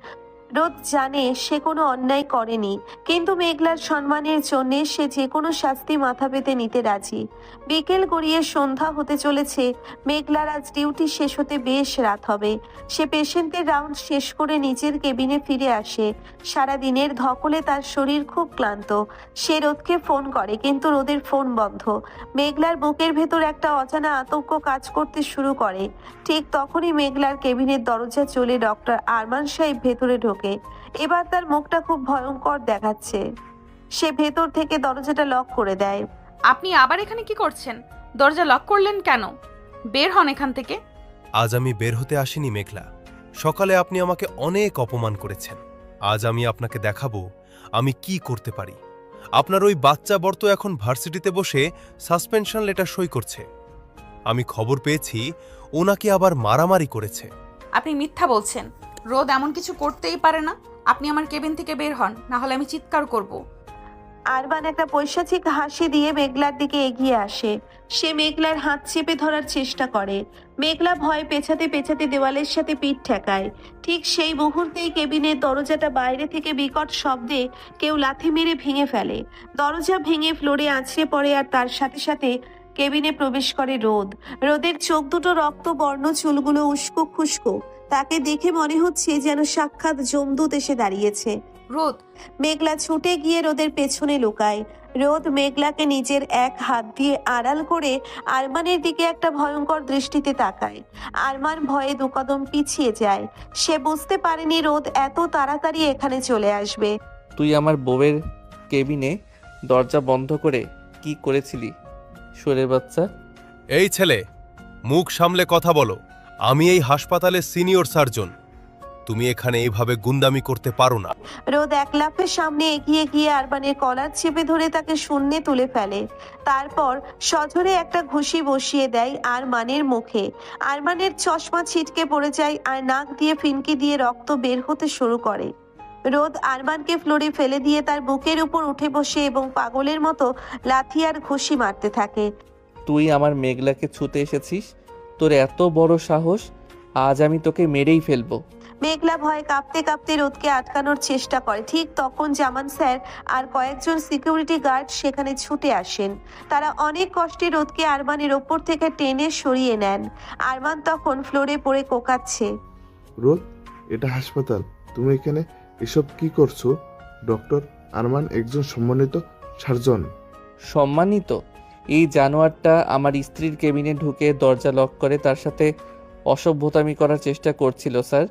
রোদ জানে সে কোনো অন্যায় করেনি, কিন্তু মেঘলার সম্মানের জন্য সে যে কোনো শাস্তি মাথা পেতে নিতে রাজি। বিকেল গড়িয়ে সন্ধ্যা হতে চলেছে। মেঘলার আজ ডিউটি শেষ হতে বেশ রাত হবে। সে পেশেন্টের রাউন্ড শেষ করে নিজের কেবিনে ফিরে আসে। সারা দিনের ধকলে তার শরীর খুব ক্লান্ত। সে রোদকে ফোন করে, কিন্তু রোদের ফোন বন্ধ। মেঘলার বুকের ভেতর একটা অজানা আতঙ্ক কাজ করতে শুরু করে। ঠিক তখনই মেঘলার কেবিনের দরজা চলে ডক্টর আরমান সাহেব ভেতরে ঢোকে। এবার তার মুখটা খুব ভয়ঙ্কর দেখাচ্ছে। সে ভেতর থেকে দরজাটা লক করে দেয়। আপনি আবার এখানে কি করছেন? দরজা লক করলেন কেন? বের হন এখান থেকে। আজ আমি বের হতে আসিনি মেঘলা। সকালে আপনি আমাকে অনেক অপমান করেছেন। আজ আমি আপনাকে দেখাবো আমি কি করতে পারি। আপনার ওই বাচ্চা বর তো এখন ভার্সিটিতে বসে সাসপেনশন লেটার সই করছে। আমি খবর পেয়েছি ওনাকে আবার মারামারি করেছে। আপনি মিথ্যা বলছেন। রোদ এমন কিছু করতেই পারে না। আপনি আমার কেবিন থেকে বের হন, না হলে আমি চিৎকার করব। আরমান একটা পৈশাচিক হাসি দিয়ে মেঘলার দিকে এগিয়ে আসে। সে মেঘলার হাত চেপে ধরার চেষ্টা করে। মেঘলা ভয় পেছাতে পেছাতে দেওয়ালের সাথে পিঠ ঠেকায়। ঠিক সেই মুহূর্তেই কেবিনের দরজাটা বাইরে থেকে বিকট শব্দে কেউ লাথি মেরে ভেঙে ফেলে। দরজা ভেঙে ফ্লোরে আছড়ে পড়ে আর তার সাথে সাথে কেবিনে প্রবেশ করে রোদ। রোদের চোখ দুটো রক্তবর্ণ, চুলগুলো উস্কো খুস্কো। তাকে দেখে মনে হচ্ছে যেন সাক্ষাৎ যমদূত এসে দাঁড়িয়েছে। রোদ! মেঘলা ছুটে গিয়ে রোদের পেছনে লুকায়। রোদ মেঘলাকে নিজের এক হাত দিয়ে আড়াল করে আরমানের দিকে একটা ভয়ঙ্কর দৃষ্টিতে তাকায়। আরমান ভয়ে দুকদম পিছিয়ে যায়। সে বুঝতে পারেনি রোদ এত তাড়াতাড়ি এখানে চলে আসবে। তুই আমার বউয়ের কেবিনে দরজা বন্ধ করে কি করেছিলি শুয়োরের বাচ্চা? এই ছেলে, মুখ সামলে কথা বলো। আমি এই হাসপাতালের সিনিয়র সার্জন। তুমি এখানে এইভাবে গুন্ডামি করতে পারো না। রোদ এক লাফে সামনে এগিয়ে গিয়ে আরমানের কলার চেপে ধরে তাকে শূন্যে তুলে ফেলে। তারপর সজোরে একটা ঘুষি বসিয়ে দেয় আরমানের মুখে। আরমানের চশমা ছিটকে পড়ে যায় আর নাক দিয়ে ফিনকি দিয়ে রক্ত বের হতে শুরু করে। রোদ আরমানকে ফ্লোরে ফেলে দিয়ে তার বুকের উপর উঠে বসে এবং পাগলের মতো লাথি আর ঘুষি মারতে থাকে। তুই আমার মেঘলাকে ছুতে এসেছিস? তোর এত বড় সাহস! আজ আমি তোকে মেরেই ফেলবো। মেঘলা ভয়ে কাঁপতে কাঁপতে রোদকে আটকানোর চেষ্টা করে। ঠিক তখন জামান স্যার আর কয়েকজন সিকিউরিটি গার্ড সেখানে ছুটে আসেন। তারা অনেক কষ্টে রোদকে আরমানের ওপর থেকে টেনে সরিয়ে নেন। আরমান তখন ফ্লোরে পড়ে কোকাচ্ছে। রোদ, এটা হাসপাতাল, তুমি এখানে এসব কি করছো? ডক্টর আরমান একজন সম্মানিত সার্জন। সম্মানিত? এই জানোয়ারটা আমার স্ত্রীর কেবিনে ঢুকে দরজা লক করে তার সাথে অসভ্যতামি করার চেষ্টা করছিল। স্যার,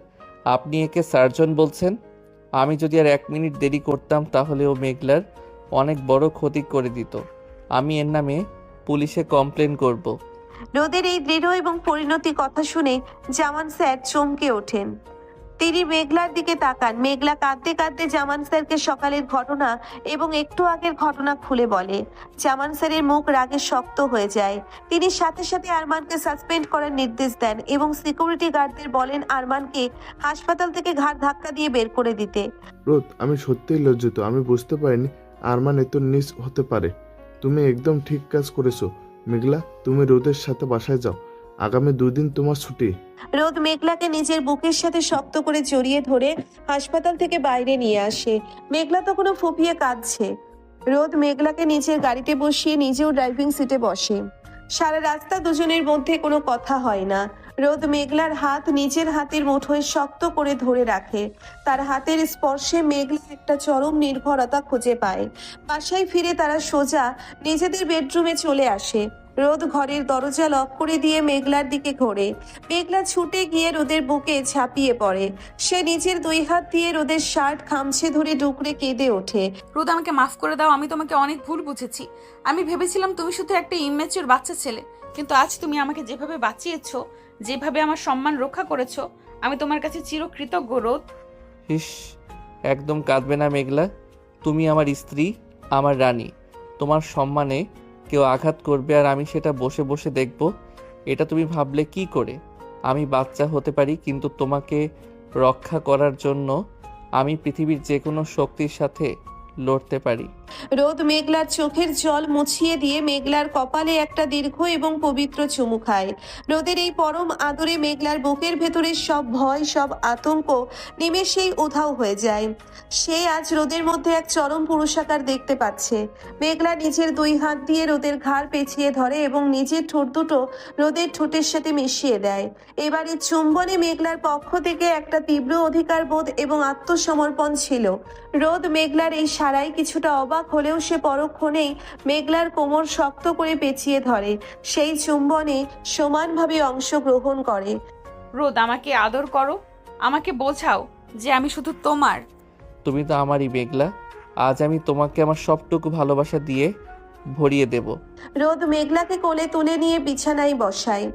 আপনি একে সার্জন বলছেন? আমি যদি আর 1 মিনিট দেরি করতাম তাহলে ও মেঘলার অনেক বড় ক্ষতি করে দিত। আমি এর নামে পুলিশে কমপ্লেন করব। রোদের এই দৃঢ় এবং পরিণতি কথা শুনে জামান স্যার চমকে ওঠেন। তিনি মেঘলার দিকে তাকান। মেঘলা কাঁদতে কাঁদতে জামান স্যারকে সকালের ঘটনা এবং একটু আগের ঘটনা খুলে বলে। জামান স্যারের মুখ রাগে শক্ত হয়ে যায়। তিনি সাথে সাথে আরমানকে সাসপেন্ড করার নির্দেশ দেন এবং সিকিউরিটি গার্ডদের বলেন আরমানকে হাসপাতাল থেকে ঘাড় ধাক্কা দিয়ে বের করে দিতে। রোদ, আমি সত্যিই লজ্জিত। আমি বুঝতে পারিনি আরমান এত নিচ হতে পারে। তুমি একদম ঠিক কাজ করেছো। মেঘলা, তুমি রোদের সাথে বাসায় যাও। আগামী 2 দিন তোমার ছুটি। রোদ মেঘলাকে নিজের বুকের সাথে শক্ত করে জড়িয়ে ধরে হাসপাতাল থেকে বাইরে নিয়ে আসে। মেঘলা তখনও ফুপিয়ে কাঁদছে। রোদ মেঘলাকে নিজের গাড়িতে বসিয়ে নিজেও ড্রাইভিং সিটে বসে। সারা রাস্তা দুজনের মধ্যে কোনো কথা হয় না। রোদ মেঘলার হাত নিজের হাতের মুঠোয় শক্ত করে ধরে রাখে। তার হাতের স্পর্শে মেঘলা একটা চরম নির্ভরতা খুঁজে পায়। বাসায় ফিরে তারা সোজা নিজেদের বেডরুমে চলে আসে। রোদ ঘরের দরজা লক করে দিয়ে মেঘলার দিকে ঘোরে। মেঘলা ছুটে গিয়ে রোদের বুকে ঝাঁপিয়ে পড়ে। সে নিজের 2 হাত দিয়ে রোদের শার্ট খামছে ধরে ডুকরে কেঁদে ওঠে। রোদ, আমাকে মাফ করে দাও। আমি তোমাকে অনেক ভুল বুঝেছি। আমি ভেবেছিলাম তুমি শুধু একটা ইম্যাচিওর বাচ্চা ছেলে, কিন্তু আজ তুমি আমাকে যেভাবে বাঁচিয়েছো, যেভাবে আমার সম্মান রক্ষা করেছো, আমি তোমার কাছে চিরকৃতজ্ঞ। রোদ, ইস, একদম কাঁদবে না মেঘলা। তুমি আমার স্ত্রী, আমার রানী। তোমার সম্মানে কেউ আঘাত করবে আর আমি সেটা বসে বসে দেখব, এটা তুমি ভাবলে কি করে? আমি বাচ্চা হতে পারি, কিন্তু তোমাকে রক্ষা করার জন্য আমি পৃথিবীর যে কোনো শক্তির সাথে লড়তে পারি। রোদ মেঘলার চোখের জল মুছিয়ে দিয়ে মেঘলার কপালে একটা দীর্ঘ এবং পবিত্র চুমু খায়। রোদের এই পরম আদরে মেঘলার বুকের ভেতরে সব ভয়, সব আতঙ্ক নিমেষেই উধাও হয়ে যায়। সে আজ রোদের মধ্যে এক চরম পুরুষাকার দেখতে পাচ্ছে। মেঘলা নিজের 2 হাত দিয়ে রোদের ঘাড় পেঁচিয়ে ধরে এবং নিজের ঠোঁট দুটো রোদের ঠোঁটের সাথে মিশিয়ে দেয়। এবারে চুম্বনে মেঘলার পক্ষ থেকে একটা তীব্র অধিকার বোধ এবং আত্মসমর্পণ ছিল। রোদ মেঘলার এই সারাই কিছুটা অবাক হলেও সে পরক্ষণেই মেঘলার কোমর শক্ত করে পেঁচিয়ে ধরে। সেই চুম্বনে সমানভাবে অংশগ্রহণ করে। রোদ, আমাকে আদর করো, আমাকে বোঝাও যে আমি শুধু তোমার। তুমি তো আমারই মেঘলা। আজ আমি তোমাকে আমার সবটুকু ভালোবাসা দিয়ে ভরিয়ে দেব। রোদ মেঘলাকে কোলে তুলে নিয়ে বিছানায় বসায়।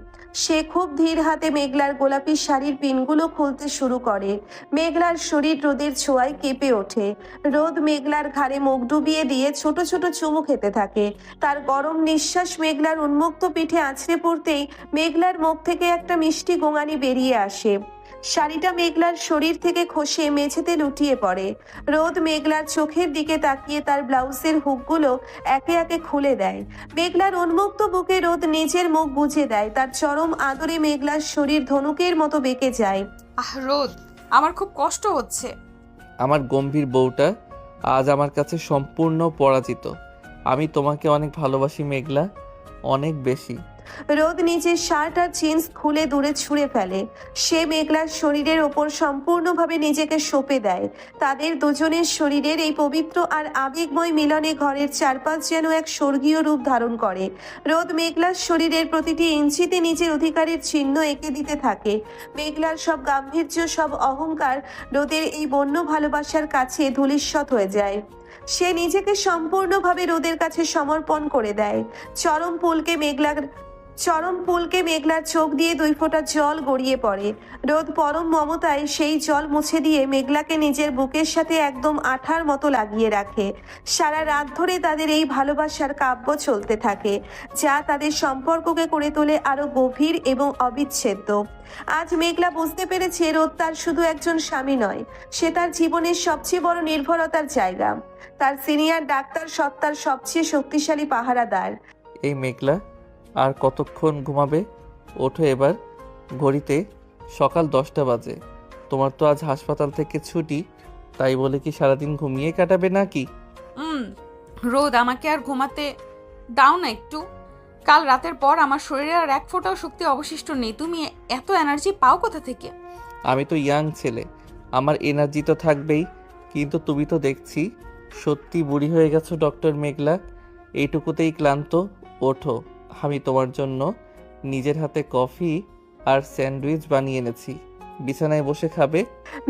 সে খুব ধীর হাতে মেঘলার গোলাপি শাড়ির পিনগুলো খুলতে শুরু করে। মেঘলার শরীর রোদের ছোঁয়ায় কেঁপে ওঠে। রোদ মেঘলার ঘাড়ে মুখ ডুবিয়ে দিয়ে ছোট ছোট চুমু খেতে থাকে। তার গরম নিঃশ্বাস মেঘলার উন্মুক্ত পিঠে আছড়ে পড়তেই মেঘলার মুখ থেকে একটা মিষ্টি গোঙানি বেরিয়ে আসে। শাড়িটা মেঘলার শরীর থেকে খসে মেঝেতে লুটিয়ে পড়ে। রোদ মেঘলার চোখের দিকে তাকিয়ে তার ব্লাউজের হুকগুলো একে একে খুলে দেয়। মেঘলার উন্মুক্ত বুকে রোদ নিজের মুখ বুজে দেয়। তার চরম আদরে মেঘলার শরীর ধনুকের মতো বেঁকে যায়। রোদ, আমার খুব কষ্ট হচ্ছে। আমার গম্ভীর বউটা আজ আমার কাছে সম্পূর্ণ পরাজিত। আমি তোমাকে অনেক ভালোবাসি মেঘলা, অনেক বেশি। রোদ নিজের শার্ট আর জিন্স খুলে দূরে ছুঁড়ে ফেলে। সে মেঘলার শরীরের ওপর সম্পূর্ণভাবে নিজেকে সঁপে দেয়। তাদের দুজনের শরীরের এই পবিত্র আর আবেগময় মিলনে ঘরের চারপাশ যেন এক স্বর্গীয় রূপ ধারণ করে। রোদ মেঘলার শরীরের প্রতিটি ইঞ্চিতে নিজের অধিকারের চিহ্ন এঁকে দিতে থাকে। মেঘলার সব গাম্ভীর্য, সব অহংকার রোদের এই বন্য ভালোবাসার কাছে ধূলিসাৎ হয়ে যায়। সে নিজেকে সম্পূর্ণভাবে রোদের কাছে সমর্পণ করে দেয়। চরম পুলকে মেঘলার চরম পুলকে মেঘলার চোখ দিয়ে 2 ফোঁটা জল গড়িয়ে পড়ে। রোদ পরম মমতায় সেই জল মুছে দিয়ে মেঘলাকে নিজের বুকের সাথে একদম আঠার মতো লাগিয়ে রাখে। সারা রাত ধরে তাদের এই ভালোবাসার কাব্য চলতে থাকে, যা তাদের সম্পর্ককে করে তোলে আরো গভীর এবং অবিচ্ছেদ্য। আজ মেঘলা বুঝতে পেরেছে রোদ তার শুধু একজন স্বামী নয়, সে তার জীবনের সবচেয়ে বড় নির্ভরতার জায়গা, তার সিনিয়র ডাক্তার, সত্তার সবচেয়ে শক্তিশালী পাহারাদার। এই মেঘলা আর কতক্ষণ ঘুমাবে? ওঠো এবার। ঘড়িতে সকাল 10টা বাজে। তোমার তো আজ হাসপাতাল থেকে ছুটি, তাই বলে কি সারাদিন ঘুমিয়ে কাটাবে নাকি? রোদ, আমাকে আর ঘুমাতে দাও না একটু। কাল রাতের পর আমার শরীরে আর এক ফোঁটাও শক্তি অবশিষ্ট নেই। তুমি এত এনার্জি পাও কোথা থেকে? আমি তো ইয়াং ছেলে, আমার এনার্জি তো থাকবেই, কিন্তু তুমি তো দেখছি সত্যি বুড়ি হয়ে গেছো ডক্টর মেঘলা। এইটুকুতেই ক্লান্ত। ওঠো, আমি তোমার জন্য নিজের হাতে কফি আর স্যান্ডউইচ বানিয়ে এনেছি, বিছানায় বসে খাবে।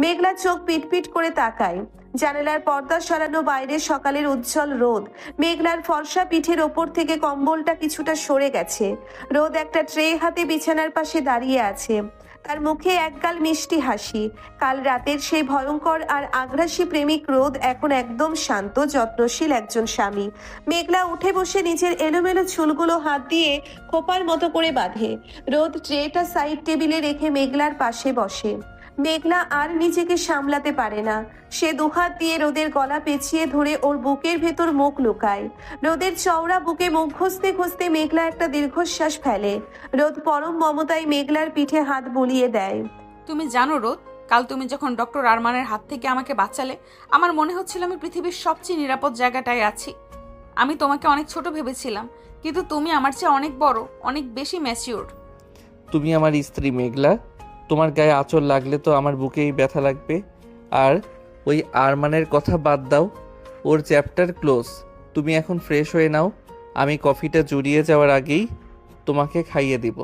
মেঘলা চোখ পিটপিট করে তাকায়। জানালার পর্দা সরানো বাইরে সকালের উজ্জ্বল রোদ। মেঘলার ফর্সা পিঠের ওপর থেকে কম্বলটা কিছুটা সরে গেছে। রোদ একটা ট্রে হাতে বিছানার পাশে দাঁড়িয়ে আছে, তার মুখে একগাল মিষ্টি হাসি। কাল রাতের সেই ভয়ঙ্কর আর আগ্রাসী প্রেমিক রোদ এখন একদম শান্ত, যত্নশীল একজন স্বামী। মেঘলা উঠে বসে নিজের এলোমেলো চুলগুলো হাত দিয়ে খোপার মতো করে বাঁধে। রোদ ট্রেটা সাইড টেবিলে রেখে মেঘলার পাশে বসে। মেঘলা আর নিজেকে সামলাতে পারে না, সে দুহাত দিয়ে রোদের গলা পেঁচিয়ে ধরে ওর বুকের ভেতর মুখ লুকায়। রোদের চওড়া বুকে মুখ ঘষতে ঘষতে মেঘলা একটা দীর্ঘশ্বাস ফেলে। রোদ পরম মমতায় মেঘলার পিঠে হাত বুলিয়ে দেয়। তুমি জানো রোদ, কাল তুমি যখন ডক্টর আরমানের হাত থেকে আমাকে বাঁচালে, আমার মনে হচ্ছিল আমি পৃথিবীর সবচেয়ে নিরাপদ জায়গাটায় আছি। আমি তোমাকে অনেক ছোট ভেবেছিলাম, কিন্তু তুমি আমার চেয়ে অনেক বড়, অনেক বেশি ম্যাচিওর। তুমি আমার স্ত্রী মেঘলা, তোমার গায়ে আঁচড় লাগলে তো আমার বুকেই ব্যথা লাগবে। আর ওই আরমানের কথা বাদ দাও, ওর চ্যাপ্টার ক্লোজ। তুমি এখন ফ্রেশ হয়ে নাও, আমি কফিটা জুড়িয়ে যাওয়ার আগেই তোমাকে খাইয়ে দিব।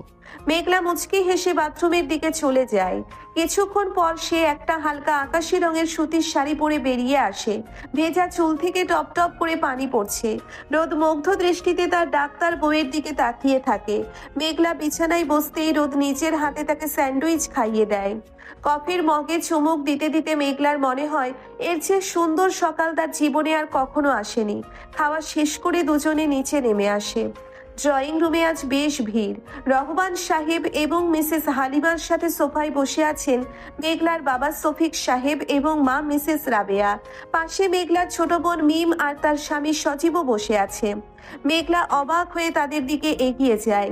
মেঘলা মুচকি হেসে বাথরুমের দিকে চলে যায়। কিছুক্ষণ পর সে একটা হালকা আকাশি রঙের সুতির শাড়ি পরে বেরিয়ে আসে। ভেজা চুল থেকে টপ টপ করে পানি পড়ছে। রোদ মুগ্ধ দৃষ্টিতে তার ডাক্তার বউয়ের দিকে তাকিয়ে থাকে। মেঘলা বিছানায় বসতেই রোদ নিজের হাতে তাকে স্যান্ডউইচ খাইয়ে দেয়। কফির মগে চুমুক দিতে দিতে মেঘলার মনে হয় এর চেয়ে সুন্দর সকাল তার জীবনে আর কখনো আসেনি। খাওয়া শেষ করে দুজনে নিচে নেমে আসে। ড্রয়িং রুমে আজ বেশ ভিড়। রহমান সাহেব এবং মিসেস হালিমার সাথে সোফায় বসে আছেন মেঘলার বাবা শফিক সাহেব এবং মা মিসেস রাবেয়া। পাশে মেঘলার ছোট বোন মিম আর তার স্বামী সজীবও বসে আছে। মেঘলা অবাক হয়ে তাদের দিকে এগিয়ে যায়।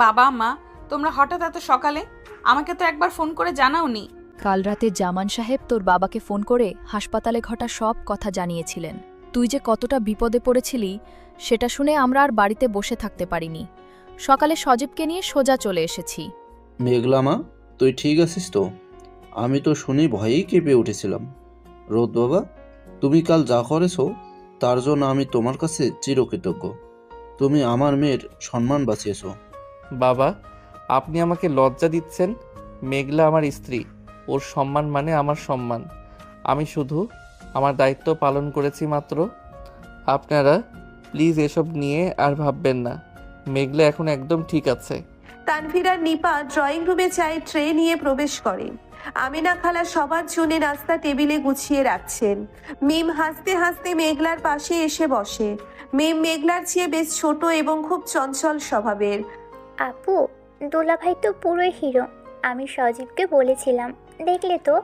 বাবা মা, তোমরা হঠাৎ এত সকালে? আমাকে তো একবার ফোন করে জানাওনি। কাল রাতে জামান সাহেব তোর বাবাকে ফোন করে হাসপাতালে ঘটা সব কথা জানিয়েছিলেন। তুই যে কতটা বিপদে পড়েছিলি সেটা শুনে আমরা আর বাড়িতে বসে থাকতে পারিনি। সকালে সজীবকে নিয়ে সোজা চলে এসেছি। মেঘলা মা, তুই ঠিক আছিস তো? আমি তো শুনে ভয়েই কেঁপে উঠেছিলাম। রোদ বাবা, তুমি কাল যা করেছো তার জন্য আমি তোমার কাছে চিরকৃতজ্ঞ। তুমি আমার মেয়ের সম্মান বাঁচিয়েছো। বাবা, আপনি আমাকে লজ্জা দিচ্ছেন। মেঘলা আমার স্ত্রী, ওর সম্মান মানে আমার সম্মান। আমি শুধু আমার দায়িত্ব পালন করেছি মাত্র। আপনারা প্লিজ এসব নিয়ে আর ভাববেন না। মেঘলা এখন একদম ঠিক আছে। তানভীর আর নিপা ড্রয়িং রুমে চায়ের ট্রে নিয়ে প্রবেশ করে। আমিনা খালা সবার জন্য নাস্তা টেবিলে গুছিয়ে রাখছেন। মিম হাসতে হাসতে মেঘলার পাশে এসে বসে। মিম মেঘলার চেয়ে বেশ ছোট এবং খুব চঞ্চল স্বভাবের। আপু, দোলাভাই তো পুরোই হিরো। আমি সজীবকে বলেছিলাম, দেখলে তো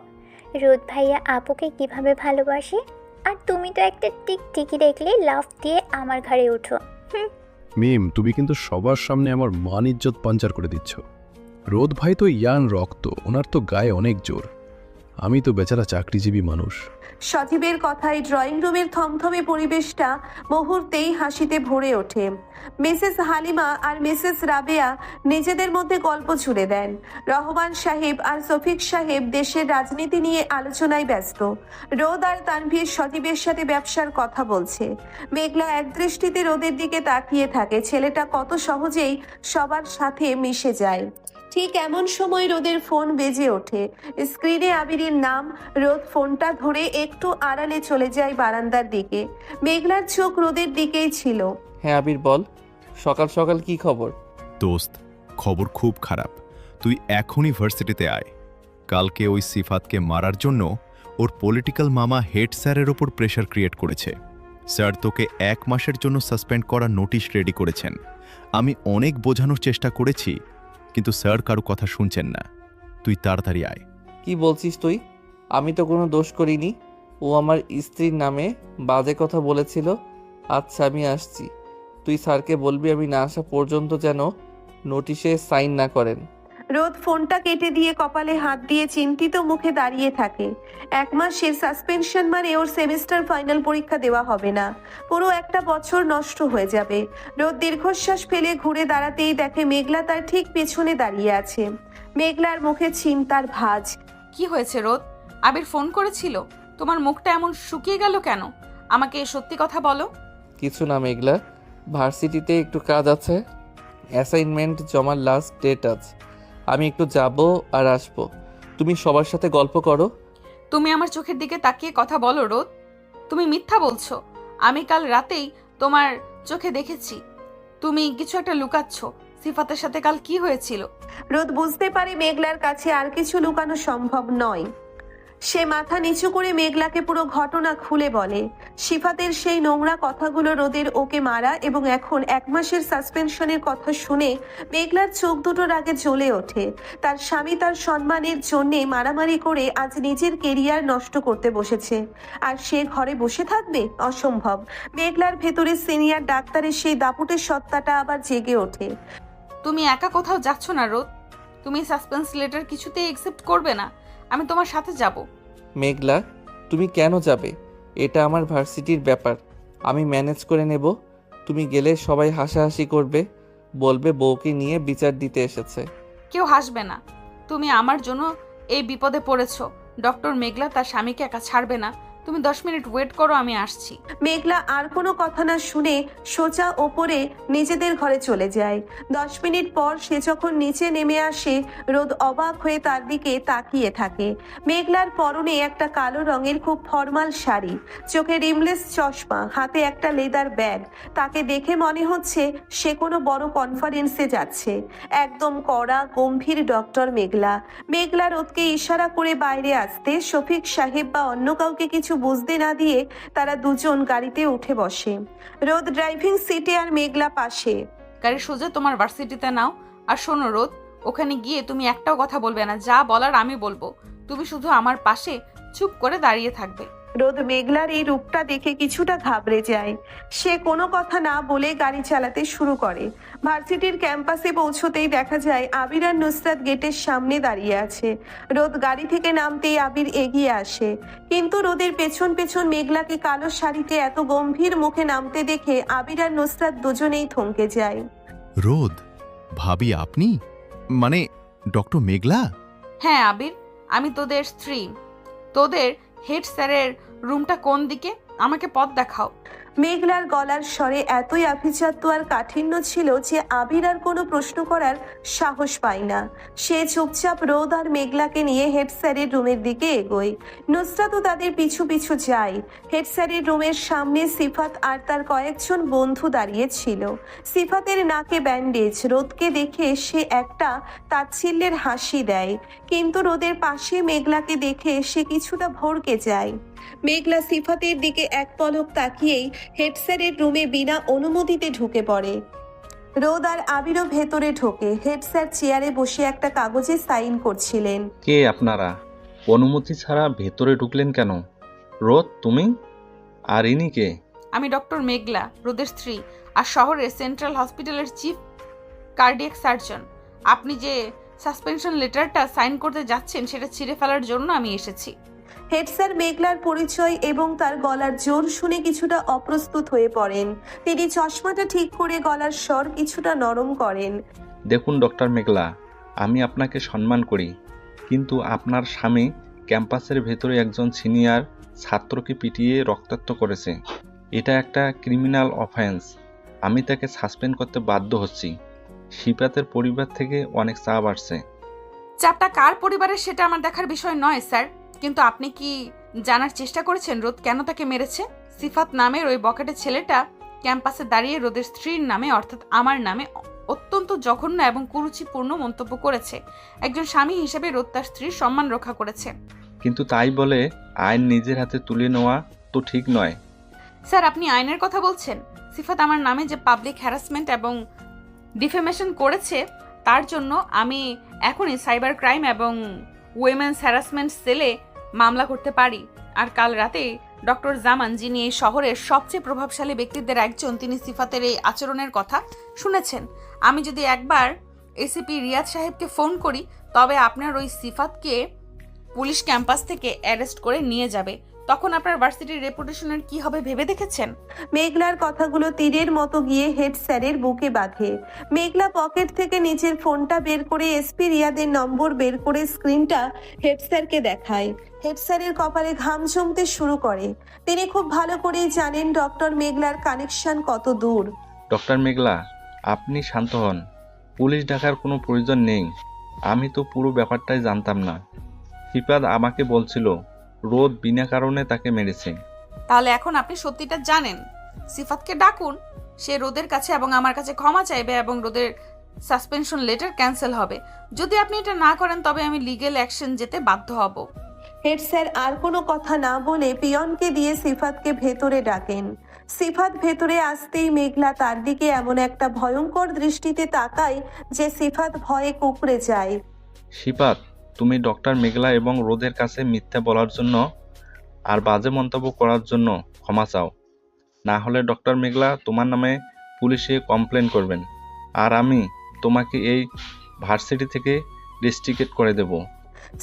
রোদ ভাইয়া আপুকে কিভাবে ভালোবাসে। আর তুমি তো একটা টিকটিকি দেখলে লাফ দিয়ে আমার ঘাড়ে ওঠো। মিম, তুমি কিন্তু সবার সামনে আমার মান ইজ্জত পাঞ্চার করে দিচ্ছ। রোদ ভাই তো ইয়াং রক্ত, ওনার তো গায়ে অনেক জোর। আমি তো বেচারা চাকরিজীবী মানুষ। সজীবের কথায় ড্রয়িং রুমের থমথমে পরিবেশটা মুহূর্তেই হাসিতে ভরে ওঠে। মিসেস হালিমা আর মিসেস রাবেয়া নিজেদের মধ্যে গল্প ছুড়ে দেন। রহমান সাহেব আর শফিক সাহেব দেশের রাজনীতি নিয়ে আলোচনায় ব্যস্ত। রোদ আর তানভীর সজীবের সাথে ব্যবসার কথা বলছে। মেঘলা একদৃষ্টিতে রোদের দিকে তাকিয়ে থাকে। ছেলেটা কত সহজেই সবার সাথে মিশে যায়। ঠিক এমন সময় রোদের ফোন বেজে ওঠে। স্ক্রিনে আবিরের নাম। রোদ ফোনটা ধরে একটু আড়ালে চলে যায় বারান্দার দিকে। মেঘলার চোখ রোদের দিকেই ছিল। হ্যাঁ আবির বল, সকাল সকাল কি খবর? দোস্ত, খবর খুব খারাপ। তুই এখনই ভার্সিটিতে আয়। কালকে ওই সিফাতকে মারার জন্য ওর পলিটিক্যাল মামা হেড স্যারের ওপর প্রেশার ক্রিয়েট করেছে। স্যার তোকে 1 মাসের জন্য সাসপেন্ড করার নোটিশ রেডি করেছেন। আমি অনেক বোঝানোর চেষ্টা করেছি, কিন্তু স্যার কারো কথা শুনছেন না। তুই তাড়াতাড়ি আয়। কি বলছিস তুই? আমি তো কোনো দোষ করিনি। ও আমার স্ত্রীর নামে বাজে কথা বলেছিল। আচ্ছা, আমি আসছি। তুই স্যারকে বলবি আমি না আসা পর্যন্ত যেন নোটিশে সাইন না করেন। রোদ ফোনটা কেটে দিয়ে কপালে হাত দিয়ে চিন্তিত মুখে দাঁড়িয়ে থাকে। 1 মাসের সাসপেনশন মানে ওর সেমিস্টার ফাইনাল পরীক্ষা দেওয়া হবে না, পুরো একটা বছর নষ্ট হয়ে যাবে। রোদ দীর্ঘশ্বাস ফেলে ঘুরে দাঁড়াতেই দেখে মেঘলা তার ঠিক পেছনে দাঁড়িয়ে আছে। মেঘলার মুখে চিন্তার ভাঁজ। কি হয়েছে রোদ? আবির ফোন করেছিল? তোমার মুখটা এমন শুকিয়ে গেল কেন? আমাকে সত্যি কথা বলো। কিছু না মেঘলা, ভার্সিটিতে একটু কাজ আছে, অ্যাসাইনমেন্ট জমার লাস্ট ডেট আছে। আমি একটু যাব আর আসবো। তুমি সবার সাথে গল্প করো। তুমি আমার চোখের দিকে তাকিয়ে কথা বলো রোদ। তুমি মিথ্যা বলছো। আমি কাল রাতেই তোমার চোখে দেখেছি তুমি কিছু একটা লুকাচ্ছ। সিফাতের সাথে কাল কি হয়েছিল? রোদ বুঝতে পারে মেঘলার কাছে আর কিছু লুকানো সম্ভব নয়। সে মাথা নিচু করে মেঘলাকে পুরো ঘটনা খুলে বলে। সিফাতের সেই নোংরা কথাগুলো, রোদের ওকে মারা এবং এখন 1 মাসের সাসপেনশনের কথা শুনে মেঘলার চোখ দুটোর আগে জ্বলে ওঠে। তার স্বামী তার সম্মানের জন্যে মারামারি করে আজ নিজের কেরিয়ার নষ্ট করতে বসেছে, আর সে ঘরে বসে থাকবে? অসম্ভব। মেঘলার ভেতরে সিনিয়র ডাক্তারের সেই দাপুটের সত্তাটা আবার জেগে ওঠে। তুমি একা কোথাও যাচ্ছ না রোদ। তুমি সাসপেন্স লেটার কিছুতেই অ্যাকসেপ্ট করবে না। আমি তোমার সাথে যাব। মেঘলা, তুমি কেন যাবে? এটা আমার ভার্সিটির ব্যাপার, আমি ম্যানেজ করে নেব। তুমি গেলে সবাই হাসাহাসি করবে, বলবে বউকে নিয়ে বিচার দিতে এসেছে। কেউ হাসবে না। তুমি আমার জন্য এই বিপদে পড়েছো। ডক্টর মেঘলা তার স্বামীকে একা ছাড়বে না। তুমি 10 মিনিট ওয়েট করো, আমি আসছি। মেঘলা আর কোনো কথা না শুনে সোজা ওপরে নিজেদের ঘরে চলে যায়। 10 মিনিট পর সে যখন নিচে নেমে আসে, রোদ অবাক হয়ে তার দিকে তাকিয়ে থাকে। মেঘলার পরনে একটা কালো রঙের খুব ফর্মাল শাড়ি, চোখে রিমলেস চশমা, হাতে একটা লেদার ব্যাগ। তাকে দেখে মনে হচ্ছে সে কোনো বড় কনফারেন্সে যাচ্ছে। একদম কড়া গম্ভীর ডক্টর মেঘলা। মেঘলা রোদকে ইশারা করে বাইরে আসতে শফিক সাহেব বা অন্য কাউকে কিছু বুঝতে না দিয়ে তারা দুজন গাড়িতে উঠে বসে। রোদ ড্রাইভিং সিটে আর মেঘলা পাশে। গাড়ি সোজা তোমার ভার্সিটিতে নাও। আর শোনো রোদ, ওখানে গিয়ে তুমি একটাও কথা বলবে না। যা বলার আমি বলবো। তুমি শুধু আমার পাশে চুপ করে দাঁড়িয়ে থাকবে। রোদ মেঘলার এই রূপটা দেখে কিছুটা ঘাবড়ে যায়। সে কোনো কথা না বলে গাড়ি চালাতে শুরু করে। ভার্সিটির ক্যাম্পাসে পৌঁছতেই দেখা যায় আবির আর নুসরাত গেটের সামনে দাঁড়িয়ে আছে। রোদ গাড়ি থেকে নামতেই আবির এগিয়ে আসে, কিন্তু রোদের পেছন পেছন মেঘলাকে কালো শাড়িতে এত গম্ভীর মুখে নামতে দেখে আবির আর নুসরাত দুজনেই থমকে যায়। রোদ, ভাবি আপনি? মানে ডক্টর মেঘলা? হ্যাঁ আবির, আমি তোদের স্ত্রী। তোদের হেড স্যারের রুমটা কোন দিকে? আমাকে পথ দেখাও। মেঘলার গলার স্বরে এতই আভিজাত্য আর কাঠিন্য ছিল যে আবির আর কোনো প্রশ্ন করার সাহস পায় না। সে চুপচাপ রোদ আর মেঘলাকে নিয়ে হেড স্যারের রুমের দিকে এগোয়। নুসরাতও তাদের পিছু পিছু যায়। হেড স্যারের রুমের সামনে সিফাত আর তার কয়েকজন বন্ধু দাঁড়িয়ে ছিল। সিফাতের নাকে ব্যান্ডেজ। রোদকে দেখে সে একটা তাচ্ছিল্যের হাসি দেয়, কিন্তু রোদের পাশে মেঘলাকে দেখে সে কিছুটা ভড়কে যায়। মেঘলা সিফাতের দিকে এক পলক তাকিয়েই হেড স্যারের রুমে বিনা অনুমতিতে ঢুকে পড়ে। রোদ আর আবিরও ভেতরে ঢোকে। হেড স্যার চেয়ারে বসে একটা কাগজে সাইন করছিলেন। কে আপনারা? অনুমতি ছাড়া ভেতরে ঢুকলেন কেন? রোদ, তুমি? আর ইনি কে? আমি ডক্টর মেঘলা, রোদের স্ত্রী, আর শহরের সেন্ট্রাল হসপিটালের চিফ কার্ডিয়াক সার্জন। আপনি যে সাসপেনশন লেটারটা সাইন করতে যাচ্ছেন সেটা ছিঁড়ে ফেলার জন্য আমি এসেছি। হেড স্যার মেঘলার পরিচয় এবং তার গলার জোর শুনে কিছুটা অপ্রস্তুত হয়ে পড়েন। তিনি চশমাটা ঠিক করে গলার স্বর কিছুটা নরম করেন। দেখুন ডক্টর মেঘলা, আমি আপনাকে সম্মান করি, কিন্তু আপনার স্বামী ক্যাম্পাসের ভেতরে একজন সিনিয়র ছাত্রকে পিটিয়ে রক্তাক্ত করেছে। এটা একটা ক্রিমিনাল অফেন্স। আমি তাকে সাসপেন্ড করতে বাধ্য হচ্ছি। সিফাতের পরিবার থেকে অনেক চাপ আসছে। চাপটা কার পরিবারের সেটা আমার দেখার বিষয় নয় স্যার, কিন্তু আপনি কি জানার চেষ্টা করেছেন রোদ কেন তাকে মেরেছে? সিফাত নামের ওই বকেটে ছেলেটা ক্যাম্পাসে দাঁড়িয়ে রোদের স্ত্রীর নামে অর্থাৎ আমার নামে অত্যন্ত জঘন্য এবং কুরুচিপূর্ণ মন্তব্য করেছে। একজন স্বামী হিসেবে রোদ তার স্ত্রীর সম্মান রক্ষা করেছে। কিন্তু তাই বলে আইন নিজের হাতে তুলে নেওয়া তো ঠিক নয়। স্যার, আপনি আইনের কথা বলছেন? সিফাত আমার নামে যে পাবলিক হ্যারাসমেন্ট এবং ডিফেমেশন করেছে, তার জন্য আমি এখনই সাইবার ক্রাইম এবং উইমেন্স হ্যারাসমেন্ট সেলে মামলা করতে পারি। আর কাল রাতে ডক্টর জামান, যিনি এই শহরের সবচেয়ে প্রভাবশালী ব্যক্তিদের একজন, তিনি সিফাতের এই আচরণের কথা শুনেছেন। আমি যদি একবার এসিপি রিয়াদ সাহেবকে ফোন করি, তবে আপনার ওই সিফাতকে পুলিশ ক্যাম্পাস থেকে অ্যারেস্ট করে নিয়ে যাবে। তখন আপনার ভার্সিটির রেপুটেশনের কি হবে ভেবে দেখেছেন? মেঘলার কথাগুলো তীরের মতো গিয়ে হেড স্যারের বুকে বাঁধে। মেঘলা পকেট থেকে নিজের ফোনটা বের করে এসপি রিয়াদের নম্বর বের করে স্ক্রিনটা হেড স্যারকে দেখায়। হেড স্যারের কপালে ঘাম জমতে শুরু করে। তিনি খুব ভালো করেই জানেন ডক্টর মেঘলার কানেকশন কত দূর। ডক্টর মেঘলা, আপনি শান্ত হন। পুলিশ ডাকার কোনো প্রয়োজন নেই। আমি তো পুরো ব্যাপারটাই জানতাম না। সিফাত আমাকে বলছিল রোদ বিনা কারণে তাকে মেরেছে। তাহলে এখন আপনি সত্যিটা জানেন। সিফাতকে ডাকুন, সে রোদের কাছে এবং আমার কাছে ক্ষমা চাইবে এবং রোদের সাসপেনশন লেটার ক্যান্সেল হবে। যদি আপনি এটা না করেন, তবে আমি লিগ্যাল অ্যাকশন যেতে বাধ্য হব। হেড স্যার আর কোনো কথা না বলে পিয়নকে দিয়ে সিফাতকে ভেতরে ডাকেন। সিফাত ভেতরে আসতেই মেঘলা তার দিকে এমন একটা ভয়ঙ্কর দৃষ্টিতে তাকায় যে সিফাত ভয়ে কুঁকড়ে যায়। সিফাত, তুমি ডক্টর মেঘলা এবং রোদের কাছে মিথ্যা বলার জন্য আর বাজে মন্তব্য করার জন্য ক্ষমা চাও। না হলে ডক্টর মেঘলা তোমার নামে পুলিশে কমপ্লেন করবেন, আর আমি তোমাকে এই ভার্সিটি থেকে ডিস্ট্রিক্ট করে দেব।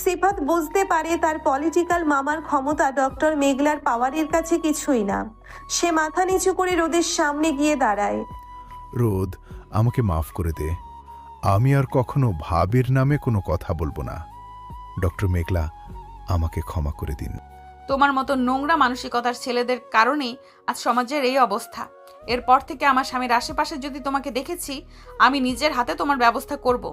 সিফাত বুঝতে পারে তার পলিটিক্যাল মামার ক্ষমতা ডক্টর মেঘলার পাওয়ারের কাছে কিছুই না। সে মাথা নিচু করে রোদের সামনে গিয়ে দাঁড়ায়। রোদ, আমাকে মাফ করে দে। আমি আর কখনো ভাবির নামে কোনো কথা বলবো না। ডক্টর মেঘলা, আমাকে ক্ষমা করে দিন। তোমার মতো নোংরা মানসিকতার ছেলেদের কারণেই আজ সমাজের এই অবস্থা। এরপর থেকে আমার স্বামীর আশেপাশে যদি তোমাকে দেখেছি, আমি নিজের হাতে তোমার ব্যবস্থা করব।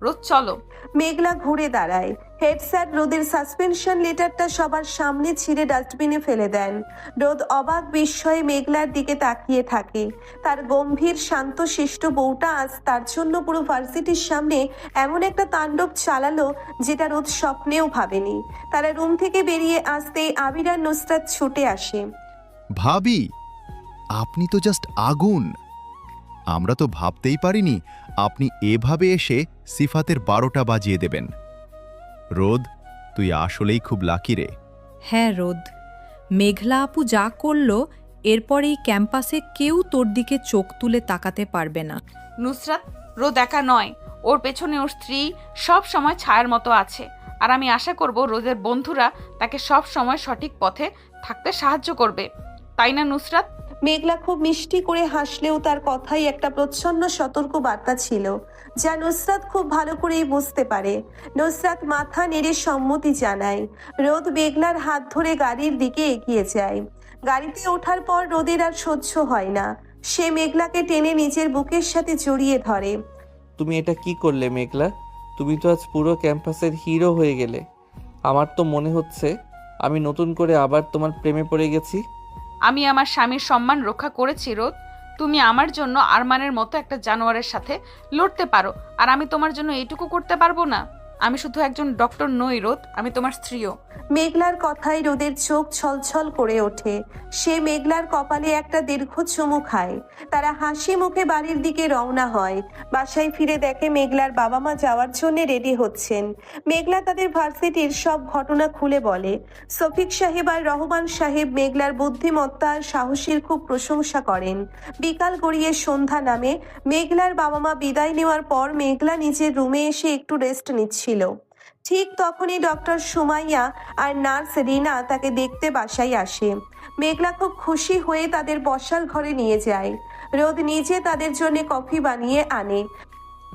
রোদ, চলো। মেঘলা ঘুরে দাঁড়ায়। হেড স্যার রোদের সাসপেনশন লেটারটা সবার সামনে ছিঁড়ে ডাস্টবিনে ফেলে দেন। রোদ অবাক বিস্ময়ে মেঘলার দিকে তাকিয়ে থাকে। তার গম্ভীর শান্ত শিষ্ট বউটা আজ তার জন্য পুরো ভার্সিটির সামনে এমন একটা তাণ্ডব চালালো যেটা রোদ স্বপ্নেও ভাবেনি। তারা রুম থেকে বেরিয়ে আসতেই আবির আর নুসরাত ছুটে আসে। ভাবি, আপনি তো জাস্ট আগুন। আমরা তো ভাবতেই পারিনি আপনি এভাবে এসে সিফাতের 12টা বাজিয়ে দেবেন। রোদ, তুই আসলেই খুব লাকি রে। হ্যাঁ রোদ, মেঘলা আপু যা করলো, এরপর এই ক্যাম্পাসে কেউ তোর দিকে চোখ তুলে তাকাতে পারবে না। নুসরাত, রোদ একা নয়, ওর পেছনে ওর স্ত্রী সব সময় ছায়ার মতো আছে। আর আমি আশা করব রোদের বন্ধুরা তাকে সব সময় সঠিক পথে থাকতে সাহায্য করবে, তাই না নুসরাত? মেঘলা খুব মিষ্টি করে হাসলেও তার কথাই একটা প্রচ্ছন্ন সতর্ক বার্তা ছিল, যা নুসরাত খুব ভালো করেই বুঝতে পারে। নুসরাত মাথা নেড়ে সম্মতি জানায়। রোদ মেঘলার হাত ধরে গাড়ির দিকে এগিয়ে যায়। গাড়িতে ওঠার পর রোদের আর সহ্য হয় না। সে মেঘলাকে টেনে নিজের বুকের সাথে জড়িয়ে ধরে। তুমি এটা কি করলে মেঘলা? তুমি তো আজ পুরো ক্যাম্পাসের হিরো হয়ে গেলে। আমার তো মনে হচ্ছে আমি নতুন করে আবার তোমার প্রেমে পড়ে গেছি। আমি আমার স্বামীর সম্মান রক্ষা করেছি রোদ। তুমি আমার জন্য আরমানের মতো একটা জানোয়ারের সাথে লড়তে পারো, আর আমি তোমার জন্য এইটুকু করতে পারবো না? আমি শুধু একজন ডক্টর নই রোদ, আমি তোমার স্ত্রীও। মেঘলার কথায় রোদের চোখ ছলছল করে ওঠে। সে মেঘলার কপালে একটা দীর্ঘ চুমু খায়। তারা হাসি মুখে বাড়ির দিকে রওনা হয়। বাসায় ফিরে দেখে মেঘলার বাবা মা যাওয়ার জন্য রেডি হচ্ছেন। মেঘলা তাদের ভার্সিটির সব ঘটনা খুলে বলে। শফিক সাহেব আর রহমান সাহেব মেঘলার বুদ্ধিমত্তা আর সাহসীর খুব প্রশংসা করেন। বিকাল গড়িয়ে সন্ধ্যা নামে। মেঘলার বাবা মা বিদায় নেওয়ার পর মেঘলা নিজের রুমে এসে একটু রেস্ট নিচ্ছিল। ঠিক তখনই ডক্টর সুমাইয়া আর নার্স রিনা তাকে দেখতে বাসায় আসে। মেঘলা খুব খুশি হয়ে তাদের বসার ঘরে নিয়ে যায়। রোদ নিজে তাদের জন্য কফি বানিয়ে আনে।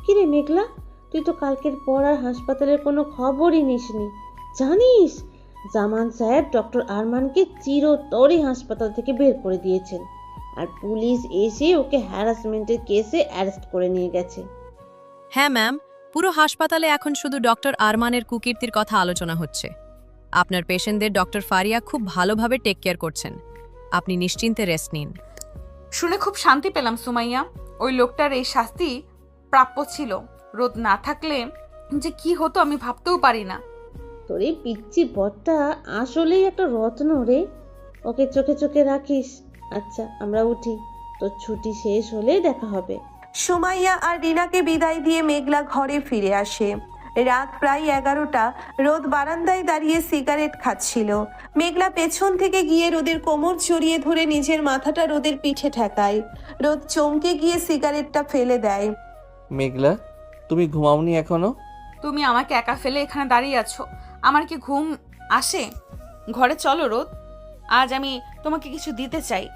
কিরে মেঘলা, তুই তো কালকের পর আর হাসপাতালের কোনো খবরই নিসনি। জানিস, জামান সাহেব ডক্টর আরমানকে চিরতরে হাসপাতাল থেকে বের করে দিয়েছেন, আর পুলিশ এসে ওকে হ্যারাসমেন্টের কেসে অ্যারেস্ট করে নিয়ে গেছে। হ্যাঁ ম্যাম, পুরো হাসপাতালে এখন শুধু ডক্টর আরমানের কুকীর্তির কথা আলোচনা হচ্ছে। আপনার পেশেন্টদের ডক্টর ফারিয়া খুব ভালোভাবে টেক কেয়ার করছেন। আপনি নিশ্চিন্তে রেস্ট নিন। শুনে খুব শান্তি পেলাম সুমাইয়া। ওই লোকটার এই শাস্তি প্রাপ্য ছিল। রোদ না থাকলে যে কি হতো আমি ভাবতেও পারি না। তোর এই পিচ্চি বরটা আসলেই একটা রত্ন রে। ওকে চোখে চোখে রাখিস। আচ্ছা আমরা উঠি, তোর ছুটি শেষ হলেই দেখা হবে। সুমাইয়া আর রিনাকে বিদায় দিয়ে মেঘলা ঘরে ফিরে আসে। রাত প্রায় 11টা। রোদ বারান্দায় দাঁড়িয়ে সিগারেট খাচ্ছিল। মেঘলা পেছন থেকে গিয়ে রোদের কোমর জড়িয়ে ধরে নিজের মাথাটা রোদের পিঠে ঠেকায়। রোদ চমকে গিয়ে সিগারেটটা ফেলে দেয়। মেঘলা, তুমি ঘুমাওনি এখনো? তুমি আমাকে একা ফেলে এখানে দাঁড়িয়ে আছো, আমার কি ঘুম আসে? ঘরে চলো রোদ, আজ আমি তোমাকে কিছু দিতে চাই।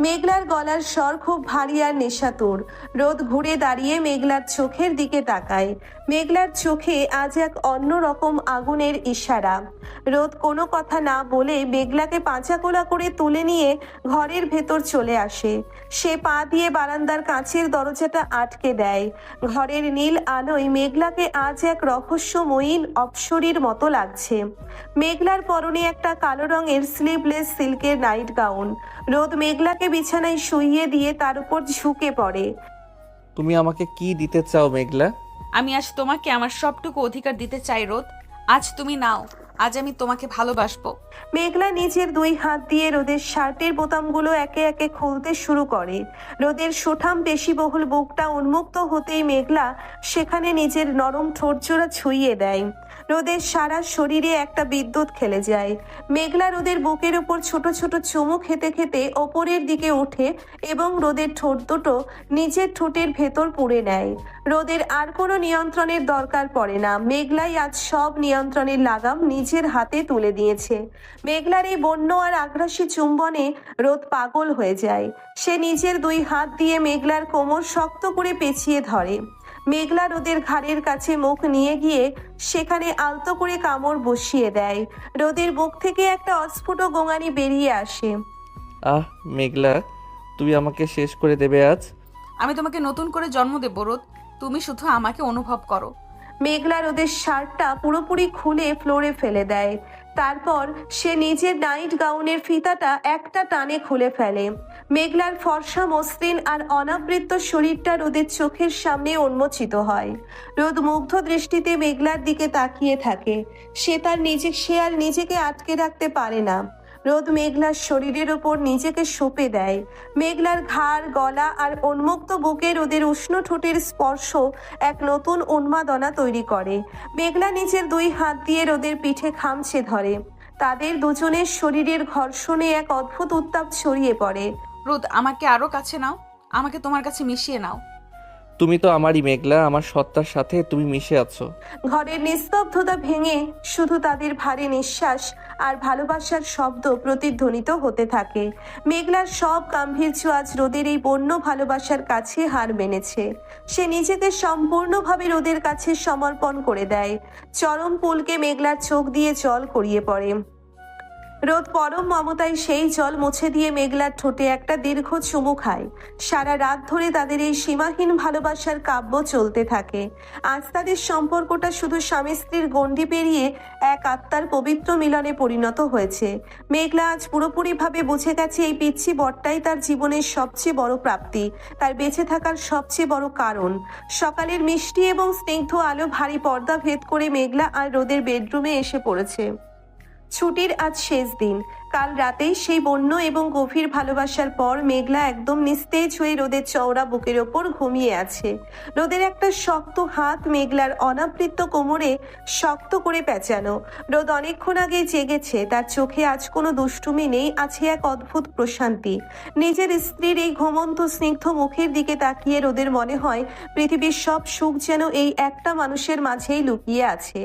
মেঘলার গলার স্বর খুব ভারী আর নেশাতুর। রোদ ঘুরে দাঁড়িয়ে মেঘলার চোখের দিকে তাকায়। মেঘলার চোখে আজ এক অন্যরকম আগুনের ইশারা। রোদ কোনো কথা না বলে মেঘলাকে পাঁচাকোলা করে তুলে নিয়ে ঘরের ভেতর চলে আসে। সে পা দিয়ে বারান্দার কাঁচের দরজাটা আটকে দেয়। ঘরের নীল আলোয় মেঘলাকে আজ এক রহস্যময়ী অপ্সরীর মতো লাগছে। মেঘলার পরনে একটা কালো রঙের স্লিভলেস সিল্কের নাইট গাউন। রোদ মেঘলাকে বিছানায় শুইয়ে দিয়ে তার উপর ঝুঁকে পড়ে। তুমি আমাকে কি দিতে চাও মেঘলা? আমি আজ তোমাকে আমার সবটুকু অধিকার দিতে চাই রোদ। আজ তুমি নাও, আজ আমি তোমাকে ভালোবাসবো। মেঘলা নিজের 2 হাত দিয়ে রোদের শার্টের বোতামগুলো একে একে খুলতে শুরু করে। রোদের সুঠাম পেশিবহুল বুকটা উন্মুক্ত হতেই মেঘলা সেখানে নিজের নরম ঠোঁটজোড়া ছুঁয়ে দেয়। রোদের সারা শরীরে একটা বিদ্যুৎ খেলে যায়। মেঘলা রোদের বুকের উপর ছোট ছোট চুমু খেতে খেতে ওপরের দিকে ওঠে এবং রোদের ঠোঁট দুটো নিজের ঠোঁটের ভেতর পুড়ে নেয়। রোদের আর কোনো নিয়ন্ত্রণের দরকার পড়ে না। মেঘলাই আজ সব নিয়ন্ত্রণের লাগাম নিজের হাতে তুলে দিয়েছে। মেঘলার এই বন্য আর আগ্রাসী চুম্বনে রোদ পাগল হয়ে যায়। সে নিজের 2 হাত দিয়ে মেঘলার কোমর শক্ত করে পেঁচিয়ে ধরে। মেঘলা রোদের ঘাড়ের কাছে মুখ নিয়ে গিয়ে সেখানে আলতো করে কামড় বসিয়ে দেয়। রোদের বুক থেকে একটা অস্ফুট গোঙানি বেরিয়ে আসে। আহ মেঘলা, তুমি আমাকে শেষ করে দেবে আজ। আমি তোমাকে নতুন করে জন্ম দেব রোদ, তুমি শুধু আমাকে অনুভব করো। মেঘলা রোদের শার্টটা পুরোপুরি খুলে ফ্লোরে ফেলে দেয়। তারপর সে নিজের নাইট গাউনের ফিতাটা একটা টানে খুলে ফেলে। মেঘলার ফর্সা মসৃণ আর অনাবৃত শরীরটা রোদের চোখের সামনে উন্মোচিত হয়। রোদ মুগ্ধ দৃষ্টিতে মেঘলার দিকে তাকিয়ে থাকে। সে আর নিজেকে আটকে রাখতে পারে না। রোদ মেঘলার শরীরের ওপর নিজেকে সঁপে দেয়। মেঘলার ঘাড়, গলা আর উন্মুক্ত বুকে রোদের উষ্ণ ঠোঁটের স্পর্শ এক নতুন উন্মাদনা তৈরি করে। মেঘলা নিজের 2 হাত দিয়ে রোদের পিঠে খামচে ধরে। তাদের দুজনের শরীরের ঘর্ষণে এক অদ্ভুত উত্তাপ ছড়িয়ে পড়ে। রোদ, আমাকে আরো কাছে নাও, আমাকে তোমার কাছে মিশিয়ে নাও। তুমি তো আমারই মেঘলা, আমার সত্তার সাথে তুমি মিশে আছো। ঘরের নিস্তব্ধতা ভেঙে শুধু তাদের ভারী নিঃশ্বাস আর ভালোবাসার শব্দ প্রতিধ্বনিত হতে থাকে। মেঘলার সব গাম্ভীর্য আজ রোদের এই বন্য ভালোবাসার কাছে হার মেনেছে। সে নিজেকে সম্পূর্ণভাবে রোদের কাছে সমর্পণ করে দেয়। চরম পুলকে মেঘলার চোখ দিয়ে জল গড়িয়ে পড়ে। রোদ পরম মমতায় সেই জল মুছে দিয়ে মেঘলার ঠোঁটে একটা দীর্ঘ চুমু খায়। সারা রাত ধরে তাদের এই সীমাহীন ভালোবাসার কাব্য চলতে থাকে। আজ তাদের সম্পর্কটা শুধু স্বামী স্ত্রীর গণ্ডি পেরিয়ে এক আত্মার পবিত্র মিলনে পরিণত হয়েছে। মেঘলা আজ পুরোপুরিভাবে বুঝে গেছে এই পিচ্ছি বরটাই তার জীবনের সবচেয়ে বড় প্রাপ্তি, তার বেঁচে থাকার সবচেয়ে বড় কারণ। সকালের মিষ্টি এবং স্নিগ্ধ আলো ভারী পর্দা ভেদ করে মেঘলা আর রোদের বেডরুমে এসে পড়েছে। ছুটির আজ শেষ দিন। কাল রাতেই সেই বন্য এবং গভীর ভালোবাসার পর মেঘলা একদম নিস্তেজ হয়ে রোদের চওড়া বুকের ওপর ঘুমিয়ে আছে। রোদের একটা শক্ত হাত মেঘলার অনাবৃত কোমরে শক্ত করে পেঁচানো। রোদ অনেকক্ষণ আগে জেগেছে। তার চোখে আজ কোনো দুষ্টুমি নেই, আছে এক অদ্ভুত প্রশান্তি। নিজের স্ত্রীর এই ঘুমন্ত স্নিগ্ধ মুখের দিকে তাকিয়ে রোদের মনে হয় পৃথিবীর সব সুখ যেন এই একটা মানুষের মাঝেই লুকিয়ে আছে।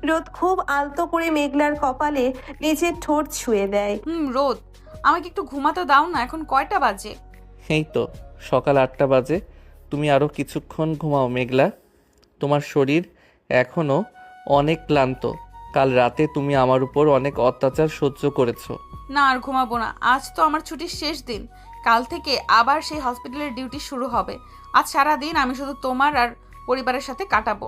রোদ খুব আলতো করে মেঘলার কপালে নিজের ঠোঁট ছুঁয়ে দেয়। রোদ, আমাকে একটু ঘুমাতে দাও না, এখন কয়টা বাজে? এই তো সকাল 8টা বাজে। তুমি আরো কিছুক্ষণ ঘুমাও মেঘলা, তোমার শরীর এখনো অনেক ক্লান্ত। কাল রাতে তুমি আমার উপর অনেক অত্যাচার সহ্য করেছো। না, আর ঘুমাবো না। আজ তো আমার ছুটির শেষ দিন। কাল থেকে আবার সেই হসপিটালের ডিউটি শুরু হবে। আজ সারা দিন আমি শুধু তোমার আর পরিবারের সাথে কাটাবো।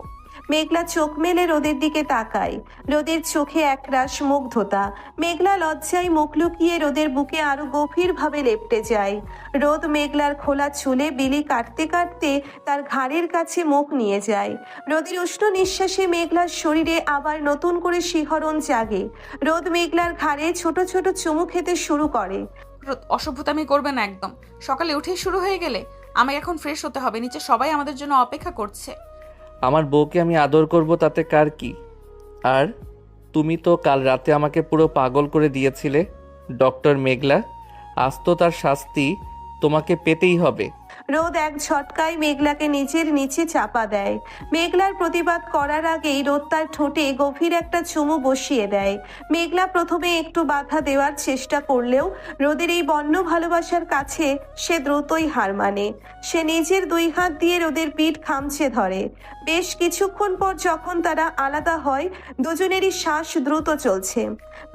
মেঘলা চোখ মেলে রোদের দিকে তাকায়। রোদের চোখে একরাশ মুগ্ধতা। মেঘলা লজ্জায় মুখ লুকিয়ে রোদের বুকে আরো গভীরভাবে লেপ্টে যায়। রোদ মেঘলার খোলা চুলে বিলি কাটতে কাটতে তার ঘাড়ের কাছে মুখ নিয়ে যায়। রোদের উষ্ণ নিঃশ্বাসে মেঘলার শরীরে আবার নতুন করে শিহরণ জাগে। রোদ মেঘলার ঘাড়ে ছোট ছোট চুমু খেতে শুরু করে। অসভ্যতামি করবে না একদম। সকালে উঠেই শুরু হয়ে গেলে আমাকে এখন ফ্রেশ হতে হবে। নিচে সবাই আমাদের জন্য অপেক্ষা করছে। আমার বউকে আমি আদর করব তাতে কার কি? আর তুমি তো কাল রাতে আমাকে পুরো পাগল করে দিয়েছিলে ডক্টর মেঘলা। আজ তো তার শাস্তি তোমাকে পেতেই হবে। রোদ এক ঝটকায় মেঘলাকে নিজের নিচে চাপা দেয়। মেঘলার প্রতিবাদ করার আগেই রোদ তার ঠোঁটে গভীর একটা চুমু বসিয়ে দেয়। মেঘলা প্রথমে একটু বাধা দেওয়ার চেষ্টা করলেও রোদের এই বন্য ভালোবাসার কাছে সে দ্রুতই হার মানে। সে নিজের 2 হাত দিয়ে রোদের পিঠ খামচে ধরে। বেশ কিছুক্ষণ পর যখন তারা আলাদা হয়, দুজনেরই শ্বাস দ্রুত চলছে।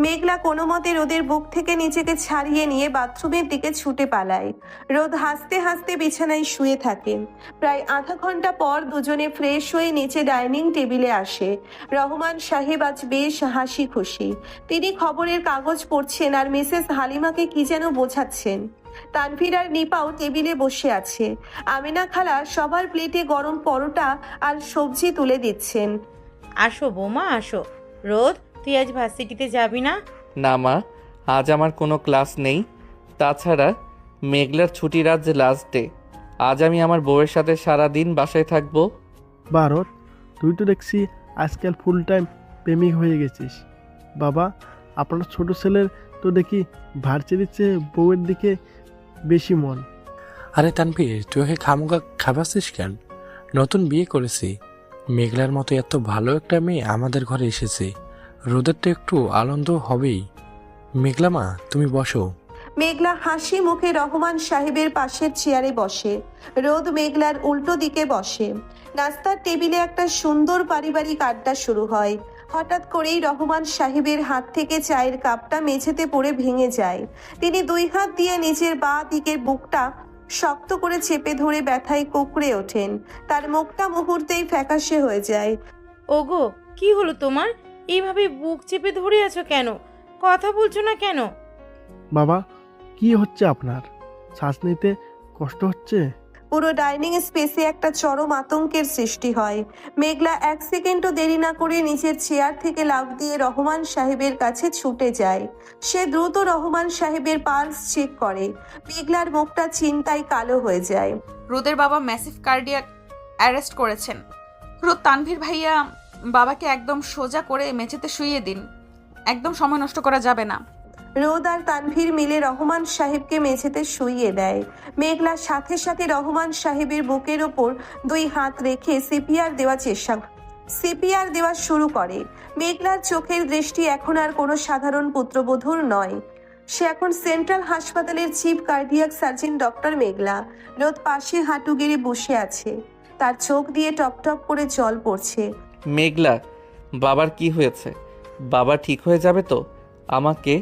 মেঘলা কোনো মতে রোদের বুক থেকে নিজেকে ছাড়িয়ে নিয়ে বাথরুমের দিকে ছুটে পালায়। রোদ হাসতে হাসতে বিছানায় শুয়ে থাকে। প্রায় আধা ঘন্টা পর দুজনে ফ্রেশ হয়ে নিচে ডাইনিং টেবিলে আসে। রহমান সাহেব আজ বেশ হাসি খুশি। তিনি খবরের কাগজ পড়ছেন আর মিসেস হালিমাকে কি যেন বোঝাচ্ছেন। তানভীর আর নিপাও টেবিলে বসে আছে। আমিনা খালা সবার প্লেটে গরম পরোটা আর সবজি তুলে দিচ্ছেন। আসো বৌমা আসো। রোদ, তুই আজ ভার্সিটিতে যাবি না? না মা, আজ আমার কোনো ক্লাস নেই। তাছাড়া মেঘলার ছুটির আজ লাস্ট ডে। আজ আমি আমার বউয়ের সাথে সারা দিন বাসায় থাকবো। ভারত, তুই তো দেখছি আজকাল ফুল টাইম প্রেমিক হয়ে গেছিস। বাবা, আপনার ছোট ছেলের তো দেখি ভার্সিটির চেয়ে বউয়ের দিকে বেশি মন। আরে তানভীর, তুই ওকে খামোখা খাবাসিস কেন? নতুন বিয়ে করেছি। মেঘলার মতো এত ভালো একটা মেয়ে আমাদের ঘরে এসেছে। রোদের তো একটু আনন্দ হবেই। মেঘলা মা, তুমি বসো। মেঘলা হাসি মুখে রহমান সাহেবের পাশের চেয়ারে বসে। রোদ মেঘলার উল্টো দিকে বসে। নাস্তার টেবিলে একটা সুন্দর পারিবারিক আড্ডা শুরু হয়। হঠাৎ করেই রহমান সাহেবের হাত থেকে চায়ের কাপটা মেঝেতে পড়ে ভেঙে যায়। তিনি 2 হাত দিয়ে নিজের বাঁ দিকের বুকটা শক্ত করে চেপে ধরে ব্যথায় কুঁকড়ে ওঠেন। তার মুখটা মুহূর্তেই ফ্যাকাশে হয়ে যায়। ওগো, কি হলো তোমার? এইভাবে বুক চেপে ধরে আছো কেন? কথা বলছো না কেন? বাবা, কি হচ্ছে আপনার? শ্বাস নিতে কষ্ট হচ্ছে? পুরো ডাইনিং স্পেসে একটা চরম আতঙ্কের সৃষ্টি হয়। মেঘলা 1 সেকেন্ডও দেরি না করে নিজের চেয়ার থেকে লাফ দিয়ে রহমান সাহেবের কাছে ছুটে যায়। সে দ্রুত রহমান সাহেবের পালস চেক করে। মেঘলার মুখটা চিন্তায় কালো হয়ে যায়। রোদের বাবা ম্যাসিভ কার্ডিয়াক অ্যারেস্ট করেছেন। রোদ, তানভীর ভাইয়া বাবাকে একদম সোজা করে মেঝেতে শুইয়ে দিন। একদম সময় নষ্ট করা যাবে না। রোদ আর তানভীর মিলে রহমান সাহেবকে মেঝেতে শুইয়ে দেয়। মেঘলা সাথে সাথে রহমান সাহেবের বুকের ওপর 2 হাত রেখে সিপিআর দেওয়া শুরু করে। মেঘলার চোখের দৃষ্টি এখন আর কোনো সাধারণ পুত্রবধূর নয়। সে এখন সেন্ট্রাল হাসপাতালের চিফ কার্ডিয়াক সার্জন ডক্টর মেঘলা। রোদ পাশে হাঁটু গেড়ে বসে আছে। তার চোখ দিয়ে টপ টপ করে জল পড়ছে। মেঘলা, বাবার কি হয়েছে? বাবা ঠিক হয়ে যাবে তো? আমাকে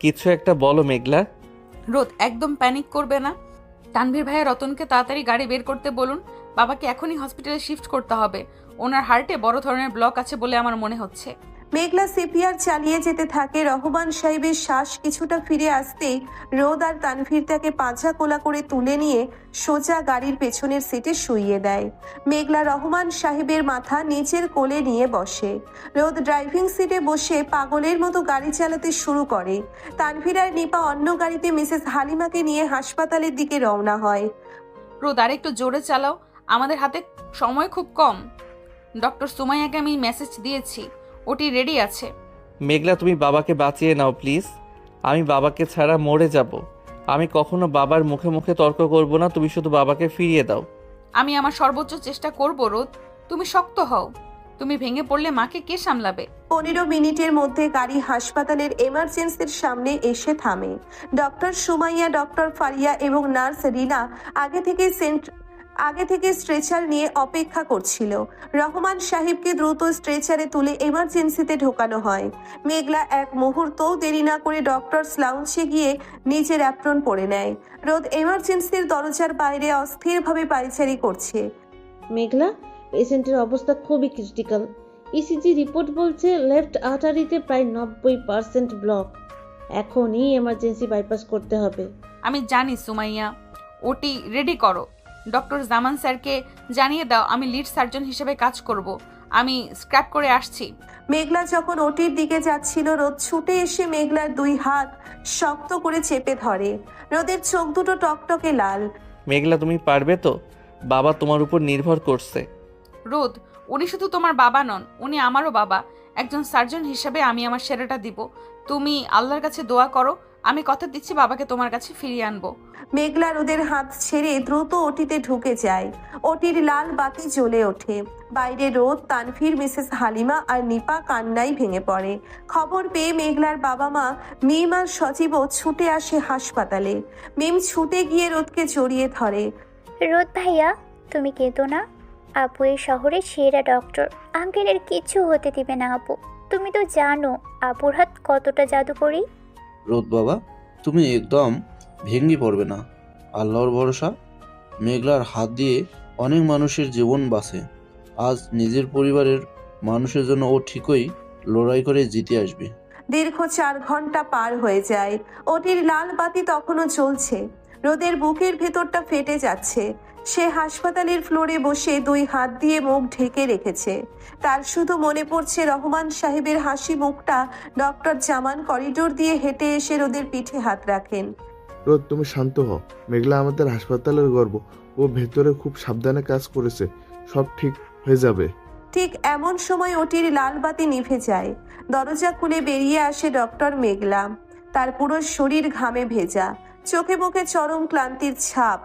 কিছু একটা বলো মেঘলা। রোদ, একদম প্যানিক করবে না। তানভীর ভাইয়া রতনকে তাড়াতাড়ি গাড়ি বের করতে বলুন। বাবাকে এখনই হসপিটালে শিফট করতে হবে। ওনার হার্টে বড় ধরনের ব্লক আছে বলে আমার মনে হচ্ছে। মেঘলা সিপিআর চালিয়ে যেতে থাকে। রহমান সাহেবের শ্বাস কিছুটা ফিরে আসতেই রোদ আর তানভীর তাকে পাঁজা কোলা করে তুলে নিয়ে সোজা গাড়ির পেছনের সিটে শুইয়ে দেয়। মেঘলা রহমান সাহেবের মাথা নিচের কোলে নিয়ে বসে। রোদ ড্রাইভিং সিটে বসে পাগলের মতো গাড়ি চালাতে শুরু করে। তানভীর আর নিপা অন্য গাড়িতে মিসেস হালিমাকে নিয়ে হাসপাতালের দিকে রওনা হয়। রোদ, আর একটু জোরে চালাও, আমাদের হাতে সময় খুব কম। ডক্টর সুমাইয়াকে আমি মেসেজ দিয়েছি, ওটি রেডি আছে। মেঘলা, তুমি বাবাকে বাঁচিয়ে নাও প্লিজ। আমি বাবাকে ছাড়া মরে যাব। আমি কখনো বাবার মুখে মুখে তর্ক করব না। তুমি শুধু বাবাকে ফিরিয়ে দাও। আমি আমার সর্বোচ্চ চেষ্টা করব। রোদ, তুমি শক্ত হও। তুমি ভেঙে পড়লে মাকে কে সামলাবে? 15 মিনিটের মধ্যে গাড়ি হাসপাতালের এমার্জেন্সির সামনে এসে থামে। ডক্টর সুমাইয়া, ডক্টর ফারিয়া এবং নার্স রিনা আগে থেকে স্ট্রেচার নিয়ে অপেক্ষা করছিল। রহমান সাহেবকে দ্রুত স্ট্রেচারে তুলে এমার্জেন্সিতে ঢোকানো হয়। মেঘলা এক মুহূর্তও দেরি না করে ডক্টরস লাউঞ্জে গিয়ে নিজের অ্যাপ্রন পরে নেয়। রোদ এমার্জেন্সির দরজার বাইরে অস্থিরভাবে পায়চারি করছে। মেঘলা, পেশেন্টের অবস্থা খুবই ক্রিটিক্যাল। ইসিজি রিপোর্ট বলছে লেফট আর্টারিতে প্রায় 90% ব্লক। এখনই এমার্জেন্সি বাইপাস করতে হবে। আমি জানি সুমাইয়া, ওটি রেডি করো। ডক্টর জামান স্যারকে জানিয়ে দাও আমি লিড সার্জন হিসেবে কাজ করব। আমি স্ক্র্যাপ করে আসছি। মেঘলা যখন ওটির দিকে যাচ্ছিল, রোদ ছুটে এসে মেঘলার 2 হাত শক্ত করে চেপে ধরে। রোদের চোখ দুটো টকটকে লাল। মেঘলা, তুমি পারবে তো? বাবা তোমার উপর নির্ভর করছে। রোদ, উনি শুধু তোমার বাবা নন, উনি আমারও বাবা। একজন সার্জন হিসেবে আমি আমার সেরাটা দিব। তুমি আল্লাহর কাছে দোয়া করো, আমি কথা দিচ্ছি বাবাকে তোমার কাছে ফিরিয়ে আনবো। মেঘলা রোদের হাত ছেড়ে দ্রুত ওটিতে ঢুকে যায়। ওটির লাল বাতি জ্বলে ওঠে। বাইরে রোদ, তানভীর, মিসেস হালিমা আর নিপা কান্নায় ভেঙে পড়ে। খবর পেয়ে মেঘলার বাবা মা মিম আর সজীবও ছুটে আসে হাসপাতালে। মিম ছুটে গিয়ে রোদকে জড়িয়ে ধরে। রোদ ভাইয়া, তুমি কেঁদো না। আপু এই শহরের সেরা ডক্টর, আঙ্কেলের কিছু হতে দিবে না আপু। তুমি তো জানো আপুর হাত কতটা জাদুকরি। রোদ বাবা, তুমি একদম ভেঙে পড়বে না। আল্লাহর ভরসা। মেঘলার হাত দিয়ে অনেক মানুষের জীবন বাঁচে। আজ নিজের পরিবারের মানুষের জন্য ও ঠিকই লড়াই করে জিতে আসবে। দীর্ঘ 4 ঘন্টা পার হয়ে যায়। ওটির লাল বাতি তখনও জ্বলছে। রোদের বুকের ভেতরটা ফেটে যাচ্ছে। সে হাসপাতালের ফ্লোরে বসে 2 হাত দিয়ে মুখ ঢেকে রেখেছে। তার শুধু মনে পড়ছে রহমান সাহেবের হাসি মুখটা। ডক্টর জামান করিডোর দিয়ে হেঁটে এসে রোদের পিঠে হাত রাখেন। রোদ, তুমি শান্ত হও। মেঘলা আমাদের হাসপাতালের গর্ব। ও ভেতরে খুব সাবধানে কাজ করেছে। সব ঠিক হয়ে যাবে। ঠিক এমন সময় ওটির লাল বাতি নিভে যায়। দরজা খুলে বেরিয়ে আসে ডক্টর মেঘলা। তার পুরো শরীর ঘামে ভেজা, চোখে মুখে চরম ক্লান্তির ছাপ,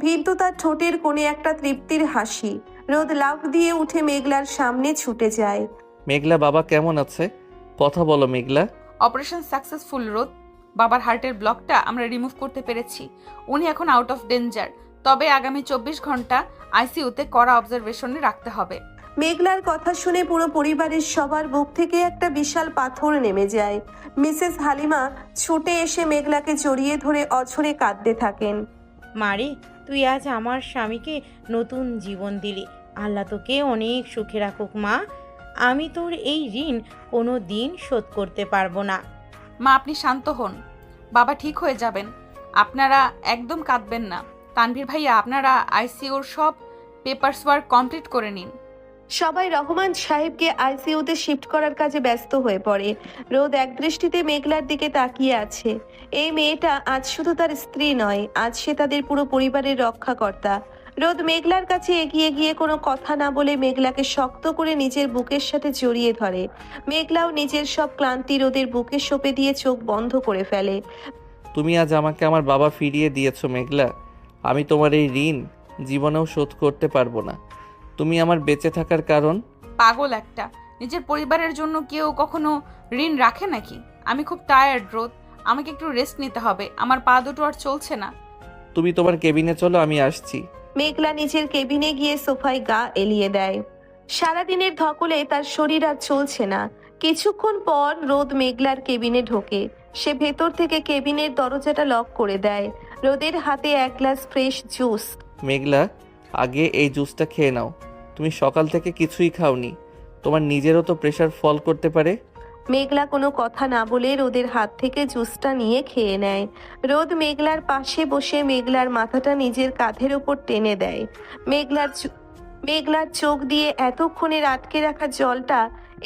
কিন্তু তার ঠোঁটের কোণে একটা তৃপ্তির হাসি। রোদ লাফ দিয়ে উঠে মেঘলার সামনে ছুটে যায়। মেঘলা, বাবা কেমন আছে? কথা বলো মেঘলা। অপারেশন সাকসেসফুল রোদ। বাবার হার্টের ব্লকটা আমরা রিমুভ করতে পেরেছি। উনি এখন আউট অফ ডেঞ্জার। তবে আগামী 24 ঘন্টা আইসিইউতে কড়া অবজারভেশনে রাখতে হবে। মেঘলার কথা শুনে পুরো পরিবারের সবার বুক থেকে একটা বিশাল পাথর নেমে যায়। মিসেস হালিমা ছুটে এসে মেঘলাকে জড়িয়ে ধরে অঝরে কাঁদতে থাকেন। মারে, তুই আজ আমার স্বামীকে নতুন জীবন দিলি। আল্লাহ তোকে অনেক সুখে রাখুক মা। আমি তোর এই ঋণ কোনো দিন শোধ করতে পারবো না। মা, আপনি শান্ত হন। বাবা ঠিক হয়ে যাবেন। আপনারা একদম কাঁদবেন না। তানভীর ভাইয়া, আপনারা আইসিইউর সব পেপারস ওয়ার্ক কমপ্লিট করে নিন। সবাই রহমান সাহেবকে আইসিইউতে শিফট করার কাজে ব্যস্ত হয়ে পড়ে। রোদ একদৃষ্টিতে মেঘলার দিকে তাকিয়ে আছে। এই মেয়েটা আজ শুধু তার স্ত্রী নয়, আজ সে তাদের পুরো পরিবারের রক্ষাকর্তা। রোদ মেঘলার কাছে এগিয়ে গিয়ে কোনো কথা না বলে মেঘলাকে শক্ত করে নিজের বুকের সাথে জড়িয়ে ধরে। মেঘলাও নিজের সব ক্লান্তি রোদের বুকে সঁপে দিয়ে চোখ বন্ধ করে ফেলে। তুমি আজ আমাকে আমার বাবা ফিরিয়ে দিয়েছো মেঘলা। আমি তোমার এই ঋণ জীবনেও শোধ করতে পারবো না। তুমি আমার বেঁচে থাকার কারণ। পাগল একটা, নিজের পরিবারের জন্য কেউ কখনো ঋণ রাখে নাকি? আমি খুব টায়ার্ড রোদ, আমাকে একটু রেস্ট নিতে হবে। আমার পা দুটো আর চলছে না। তুমি তোমার কেবিনে চলো, আমি আসছি। মেঘলা নিজের কেবিনে গিয়ে সোফায় গা এলিয়ে দেয়। সারাদিনের ধকলে তার শরীর আর চলছে না। কিছুক্ষণ পর রোদ মেঘলার কেবিনে ঢোকে। সে ভেতর থেকে কেবিনের দরজাটা লক করে দেয়। রোদের হাতে 1 গ্লাস ফ্রেশ জুস। মেঘলা, আগে এই জুসটা খেয়ে নাও। তুমি সকাল থেকে কিছুই খাওনি। তোমার নিজেরও তো প্রেশার ফল করতে পারে। মেঘলা কোনো কথা না বলে রোদের হাত থেকে জুসটা নিয়ে খেয়ে নেয়। রোদ মেঘলার পাশে বসে মেঘলার মাথাটা নিজের কাঁধের ওপর টেনে দেয়। মেঘলার চোখ দিয়ে এতক্ষণের আটকে রাখা জলটা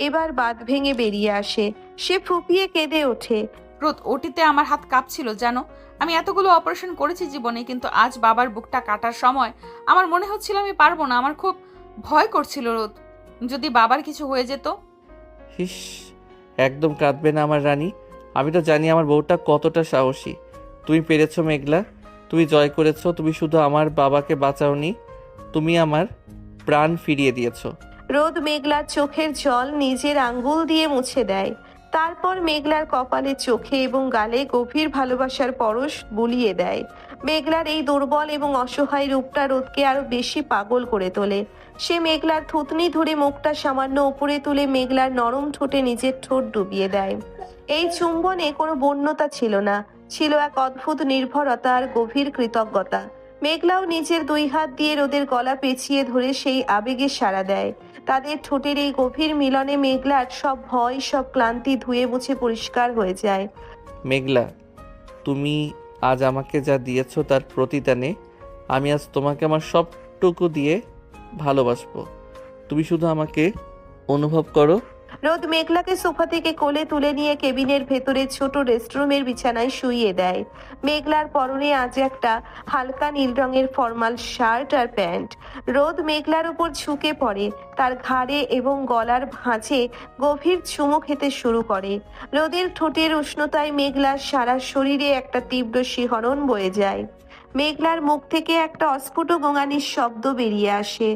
এবার বাঁধ ভেঙে বেরিয়ে আসে। সে ফুপিয়ে কেঁদে ওঠে। রোদ, ওটিতে আমার হাত কাঁপছিল জানো। আমি এতগুলো অপারেশন করেছি জীবনে, কিন্তু আজ বাবার বুকটা কাটার সময় আমার মনে হচ্ছিল আমি পারবো না। আমার খুব ভয় করছিল রোদ, যদি বাবার কিছু হয়ে যেত। হিস, একদম কাঁদবে না আমার রানী। আমি তো জানি আমার বউটা কতটা সাহসী। তুমি পেরেছো মেঘলা, তুমি জয় করেছো। তুমি শুধু আমার বাবাকে বাঁচাওনি, তুমি আমার প্রাণ ফিরিয়ে দিয়েছো। রোদ মেঘলার চোখের জল নিজের আঙ্গুল দিয়ে মুছে দেয়। তারপর মেঘলার কপালে, চোখে এবং গালে গভীর ভালোবাসার পরশ বুলিয়ে দেয়। মেঘলার এই দুর্বল এবং অসহায় রূপটা রোদকে আরো বেশি পাগল করে তোলে। সে মেঘলার থুতনি ধরে মুখটা সামান্য উপরে তুলে মেঘলার নরম ঠোঁটে নিজের ঠোঁট ডুবিয়ে দেয়। এই চুম্বনে কোনো বন্যতা ছিল না, ছিল এক অদ্ভুত নির্ভরতা আর গভীর কৃতজ্ঞতা। মেঘলাও নিজের 2 হাত দিয়ে রোদের গলা পেঁচিয়ে ধরে সেই আবেগে সাড়া দেয়। তাদের ঠোঁটের এই গভীর মিলনে মেঘলার সব ভয়, সব ক্লান্তি ধুয়ে মুছে পরিষ্কার হয়ে যায়। মেঘলা, তুমি আজ আমাকে যা দিয়েছো তার প্রতিদানে আমি আজ তোমাকে আমার সবটুকু দিয়ে ভালোবাসবো। তুমি শুধু আমাকে অনুভব করো। রোদ মেঘলাকে সোফা থেকে কোলে তুলে নিয়ে কেবিনের ভেতরে ছোট রেস্টরুমের বিছানায় শুইয়ে দেয়। মেঘলার পরনে আজ একটা হালকা নীল রঙের ফর্মাল শার্ট আর প্যান্ট। রোদ মেঘলার উপর ঝুঁকে পড়ে, তার ঘাড়ে এবং গলার ভাঁজে গভীর চুমু খেতে শুরু করে। রোদের ঠোঁটের উষ্ণতায় মেঘলার সারা শরীরে একটা তীব্র শিহরণ বয়ে যায়। মেঘলার মুখ থেকে একটা অস্ফুট গোঙানির শব্দ বেরিয়ে আসে।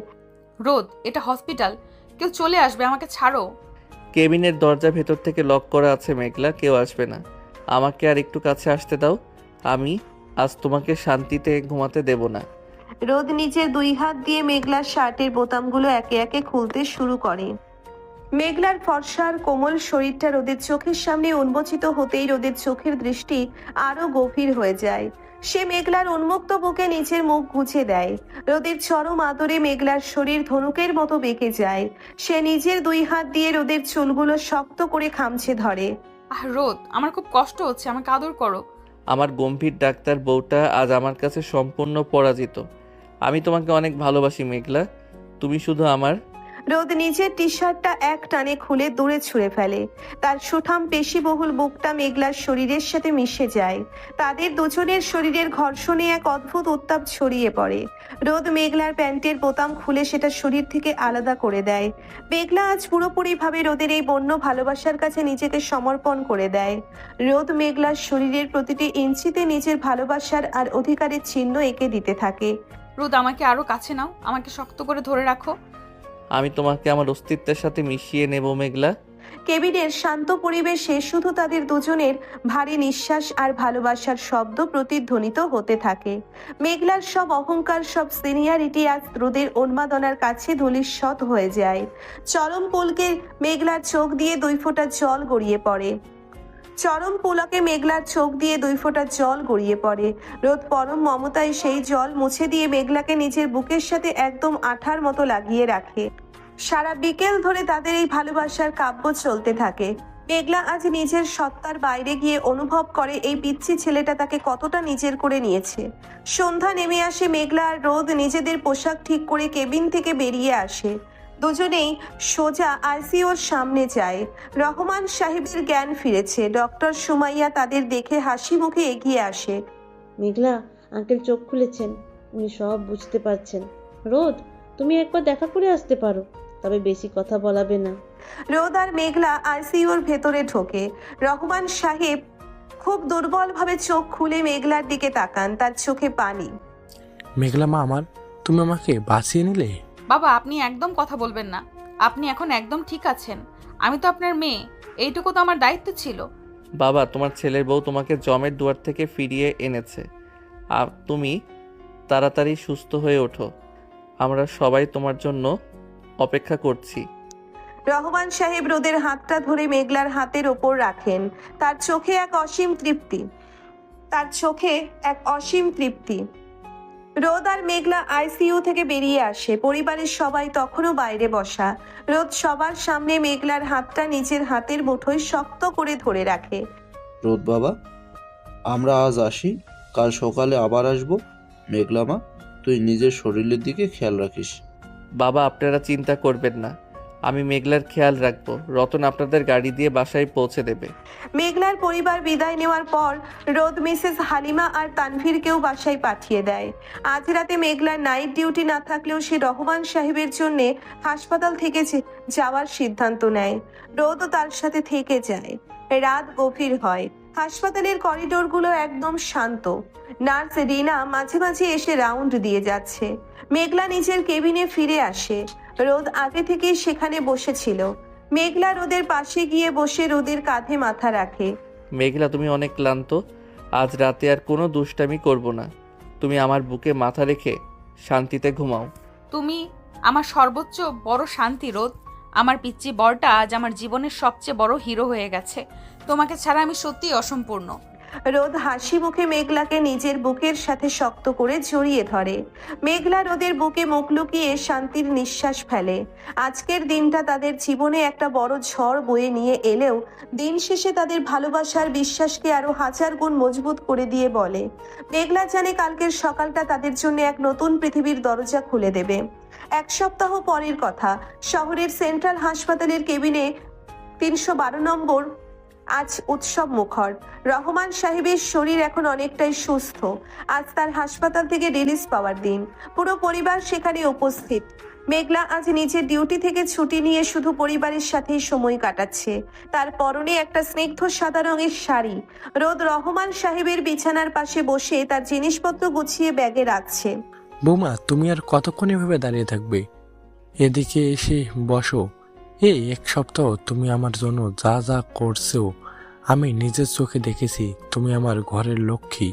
রোদ, এটা হসপিটাল, কেউ চলে আসবে, আমাকে ছাড়ো। কেবিনের দরজা ভেতর থেকে লক করা আছে মেঘলা, কেউ আসবে না। আমাকে আর একটু কাছে আসতে দাও, আমি আজ তোমাকে শান্তিতে ঘুমাতে দেব না। রোদ নিজের 2 হাত দিয়ে মেঘলার শার্টের বোতামগুলো একে একে খুলতে শুরু করে। মেঘলার ফর্সার কোমল শরীরটা রোদের চোখের সামনে উন্মোচিত হতেই রোদের চোখের দৃষ্টি আরো গভীর হয়ে যায়। সে মেঘলার উন্মুক্ত বুকে নিচের মুখ গুছে দেয়। রোদের চরম আদরে মেঘলার শরীর ধনুকের মতো বেঁকে যায়। সে নিজের 2 হাত দিয়ে রোদের চুলগুলো শক্ত করে খামচে ধরে। রোদ, আমার খুব কষ্ট হচ্ছে, আমাকে আদর করো। আমার গম্ভীর ডাক্তার বউটা আজ আমার কাছে সম্পূর্ণ পরাজিত। আমি তোমাকে অনেক ভালোবাসি মেঘলা, তুমি শুধু আমার। রোদ নিজের টি শার্টটা এক টানে খুলে দূরে ছুঁড়ে ফেলে। তার সুঠাম পেশিবহুল বুকটা মেঘলার শরীরের সাথে মিশে যায়। তাদের দুজনের শরীরের ঘর্ষণে এক অদ্ভুত উত্তাপ ছড়িয়ে পড়ে। রোদ মেঘলার প্যান্টের বোতাম খুলে সেটা শরীর থেকে আলাদা করে দেয়। মেঘলা আজ পুরোপুরিভাবে রোদের এই বন্য ভালোবাসার কাছে নিজেকে সমর্পণ করে দেয়। রোদ মেঘলার শরীরের প্রতিটি ইঞ্চিতে নিজের ভালোবাসার আর অধিকারের চিহ্ন এঁকে দিতে থাকে। রোদ, আমাকে আরো কাছে নাও, আমাকে শক্ত করে ধরে রাখো। আমি তোমাকে আমার অস্তিত্বের সাথে মিশিয়ে নেব মেঘলা। কেবিনের শান্ত পরিবেশে শুধু তাদের দুজনের ভারী নিঃশ্বাস আর ভালোবাসার শব্দ প্রতিধ্বনিত হতে থাকে। মেঘলার সব অহংকার, সব সিনিয়রিটি আজ রোদের উন্মাদনার কাছে ধূলিসাৎ হয়ে যায়। চরম পুলকে মেঘলার চোখ দিয়ে 2 ফোঁটা জল গড়িয়ে পড়ে। চরম পুলকে মেঘলার চোখ দিয়ে 2 ফোঁটা জল গড়িয়ে পড়ে। রোদ পরম মমতায় সেই জল মুছে দিয়ে মেঘলাকে নিজের বুকের সাথে একদম আঠার মতো লাগিয়ে রাখে। সারা বিকেল ধরে তাদের এই ভালোবাসার কাব্য চলতে থাকে। মেঘলা আজ নিজের সত্তার বাইরে গিয়ে অনুভব করে এই পিচ্ছি ছেলেটা তাকে কতটা নিজের করে নিয়েছে। সন্ধ্যা নেমে আসে, মেঘলা আর রোদ নিজেদের পোশাক ঠিক করে কেবিন থেকে বেরিয়ে আসে। দুজনেই সোজা আইসিইউর সামনে যায়। রহমান সাহেবের জ্ঞান ফিরেছে। ডক্টর সুমাইয়া তাদের দেখে হাসি মুখে এগিয়ে আসে। মেঘলা, আঙ্কেল চোখ খুলেছেন, উনি সব বুঝতে পারছেন। রোদ, তুমি একবার দেখা করে আসতে পারো, তবে বেশি কথা বলাবে না। রোদ আর মেঘলা আইসিইউর ভেতরে ঢোকে। রহমান সাহেব খুব দুর্বলভাবে চোখ খুলে মেঘলার দিকে তাকান, তার চোখে পানি। মেঘলা মা আমার, তুমি আমাকে বাঁচিয়ে নিলে। বাবা, আপনি একদম কথা বলবেন না, আপনি এখন একদম ঠিক আছেন। আমি তো আপনার মেয়ে, এইটুকু তো আমার দায়িত্ব ছিল। বাবা, তোমার ছেলের বউ তোমাকে জমের দুয়ার থেকে ফিরিয়ে এনেছে। তুমি তাড়াতাড়ি সুস্থ হয়ে ওঠো, আমরা সবাই তোমার জন্য অপেক্ষা করছি। রহমান সাহেব রোদের হাতটা ধরে মেঘলার হাতের ওপর রাখেন। তার চোখে এক অসীম তৃপ্তি। রোদ আর মেঘলা আইসিইউ থেকে বেরিয়ে আসে। পরিবারের সবাই তখনও বাইরে বসা। রোদ সবার সামনে মেঘলার হাতটা নিজের হাতের মুঠোয় শক্ত করে ধরে রাখে। রোদ বাবা, আমরা আজ আসি, কাল সকালে আবার আসবো। মেঘলা মা, তুই নিজের শরীরের দিকে খেয়াল রাখিস। বাবা, আপনারা চিন্তা করবেন না, আমি মেঘলার খেয়াল রাখবো। রতন আপনাদের গাড়ি দিয়ে বাসায় পৌঁছে দেবে। মেঘলার পরিবার বিদায় নেওয়ার পর রোদ মিসেস হালিমা আর তানভীরকেও বাসায় পাঠিয়ে দেয়। আজ রাতে মেঘলার নাইট ডিউটি না থাকলেও সে রহমান সাহেবের জন্য হাসপাতাল থেকে যাওয়ার সিদ্ধান্ত নেয়। রোদও তার সাথে থেকে যায়। রাত গভীর হয়। হাসপাতালের করিডোরগুলো একদম শান্ত। নার্স রিনা মাঝে মাঝে এসে রাউন্ড দিয়ে যাচ্ছে। মেঘলা নিজের কেবিনে ফিরে আসে। রোদ আগে থেকেই সেখানে বসেছিল। মেঘলা রোদের পাশে গিয়ে বসে রোদের কাঁধে মাথা রাখে। মেঘলা, তুমি অনেক ক্লান্ত, আজ রাতে আর কোনো দুষ্টামি করব না। তুমি আমার বুকে মাথা রেখে শান্তিতে ঘুমাও। তুমি আমার সর্বোচ্চ বড় শান্তি রোদ। আমার পিচ্চি বরটা আজ আমার জীবনের সবচেয়ে বড় হিরো হয়ে গেছে। তোমাকে ছাড়া আমি সত্যিই অসম্পূর্ণ। রোদ হাসি মুখে মেঘলাকে নিজের বুকের সাথে শক্ত করে জড়িয়ে ধরে। মেঘলা রোদের বুকে মুখ লুকিয়ে শান্তির নিঃশ্বাস ফেলে। আজকের দিনটা তাদের জীবনে একটা বড় ঝড় বয়ে নিয়ে এলেও দিন শেষে তাদের ভালোবাসার বিশ্বাসকে আরো 1000 গুণ মজবুত করে দিয়ে বলে, মেঘলা জানে কালকের সকালটা তাদের জন্য এক নতুন পৃথিবীর দরজা খুলে দেবে। 1 সপ্তাহ পরের কথা, শহরের সেন্ট্রাল হাসপাতালের কেবিনে 312 নম্বর আজ উৎসব মুখর। রহমান সাহেবের শরীর এখন অনেকটাই সুস্থ। আজ তার হাসপাতাল থেকে রিলিজ পাওয়ার দিন। পুরো পরিবার সেখানে উপস্থিত। মেঘলা আজ নিজের ডিউটি থেকে ছুটি নিয়ে শুধু পরিবারের সাথেই সময় কাটাচ্ছে। তার পরনে একটা স্নিগ্ধ সাদা রঙের শাড়ি। রোদ রহমান সাহেবের বিছানার পাশে বসে তার জিনিসপত্র গুছিয়ে ব্যাগে রাখছে। বৌমা, তুমি আর কতক্ষণ এভাবে দাঁড়িয়ে থাকবে? এদিকে এসে বসো। এই 1 সপ্তাহ তুমি আমার জন্য যা যা করছো আমি নিজের চোখে দেখেছি। তুমি আমার ঘরের লক্ষ্মী।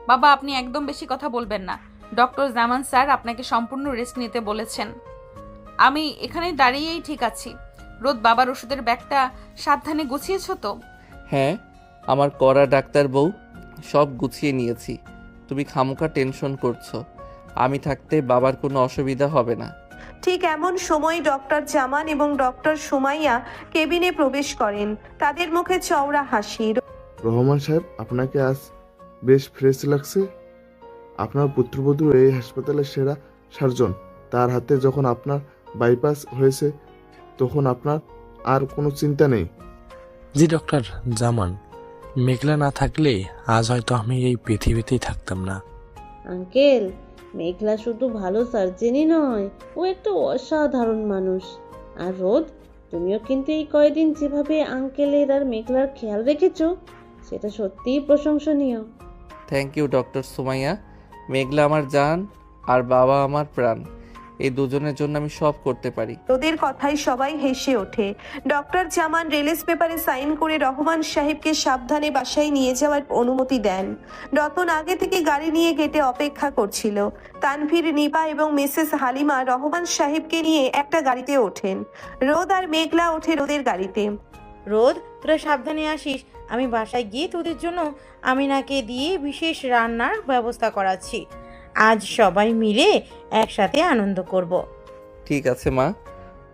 বাবা, আপনি একদম বেশি কথা বলবেন না। ডক্টর জামান স্যার আপনাকে সম্পূর্ণ রেস্ট নিতে বলেছেন। আমি এখানে দাঁড়িয়েই ঠিক আছি। রোদ, বাবার ওষুধের ব্যাগটা সাবধানে গুছিয়েছো তো? হ্যাঁ, আমার কড়া ডাক্তার বউ, সব গুছিয়ে নিয়েছি। তুমি খামোকা টেনশন করছো। আমি থাকতে বাবার কোনো অসুবিধা হবে না। ঠিক এমন সময় ডক্টর জামান এবং ডক্টর সুমাইয়া কেবিনে প্রবেশ করেন। তাদের মুখে চওড়া হাসি। রহমান সাহেব, আপনাকে আজ বেশ ফ্রেশ লাগছে। আপনার পুত্রবধূ এই হাসপাতালের সেরা সার্জন। তার হাতে যখন আপনার বাইপাস হয়েছে তখন আপনার আর কোনো চিন্তা নেই। জি ডক্টর জামান, মেঘলা না থাকলে আজ হয়তো আমি এই পৃথিবীতেই থাকতাম না। আঙ্কেল, মেঘলা শুধু ভালো সার্জেনই নয়, ও একটা অসাধারণ মানুষ। আর রোদ, তুমিও কিন্তু এই কয়দিন যেভাবে আঙ্কেলের আর মেঘলার খেয়াল রেখেছো সেটা সত্যিই প্রশংসনীয়। Thank you doctor Sumaiya. মেঘলা আমার জান আর বাবা আমার প্রাণ। এই দুজনের জন্য আমি সব করতে পারি। ওদের কথায় সবাই হেসে ওঠে। ডক্টর জামান রিলিজ পেপারে সাইন করে রহমান সাহেবকে সাবধানে বাসায় নিয়ে যাওয়ার অনুমতি দেন। রতন আগে থেকে গাড়ি নিয়ে গেটে অপেক্ষা করছিল। তানভীর, নিপা এবং মিসেস হালিমা রহমান সাহেবকে নিয়ে একটা গাড়িতে ওঠেন। রোদ আর মেঘলা ওঠে রোদের গাড়িতে। রোদ, তোরা সাবধানে আসিস। আমি বাসায় গিয়ে তোদের জন্য আমিনাকে দিয়ে বিশেষ রান্নার ব্যবস্থা করাচ্ছি। আজ সবাই মিলে একসাথে আনন্দ করব। ঠিক আছে মা,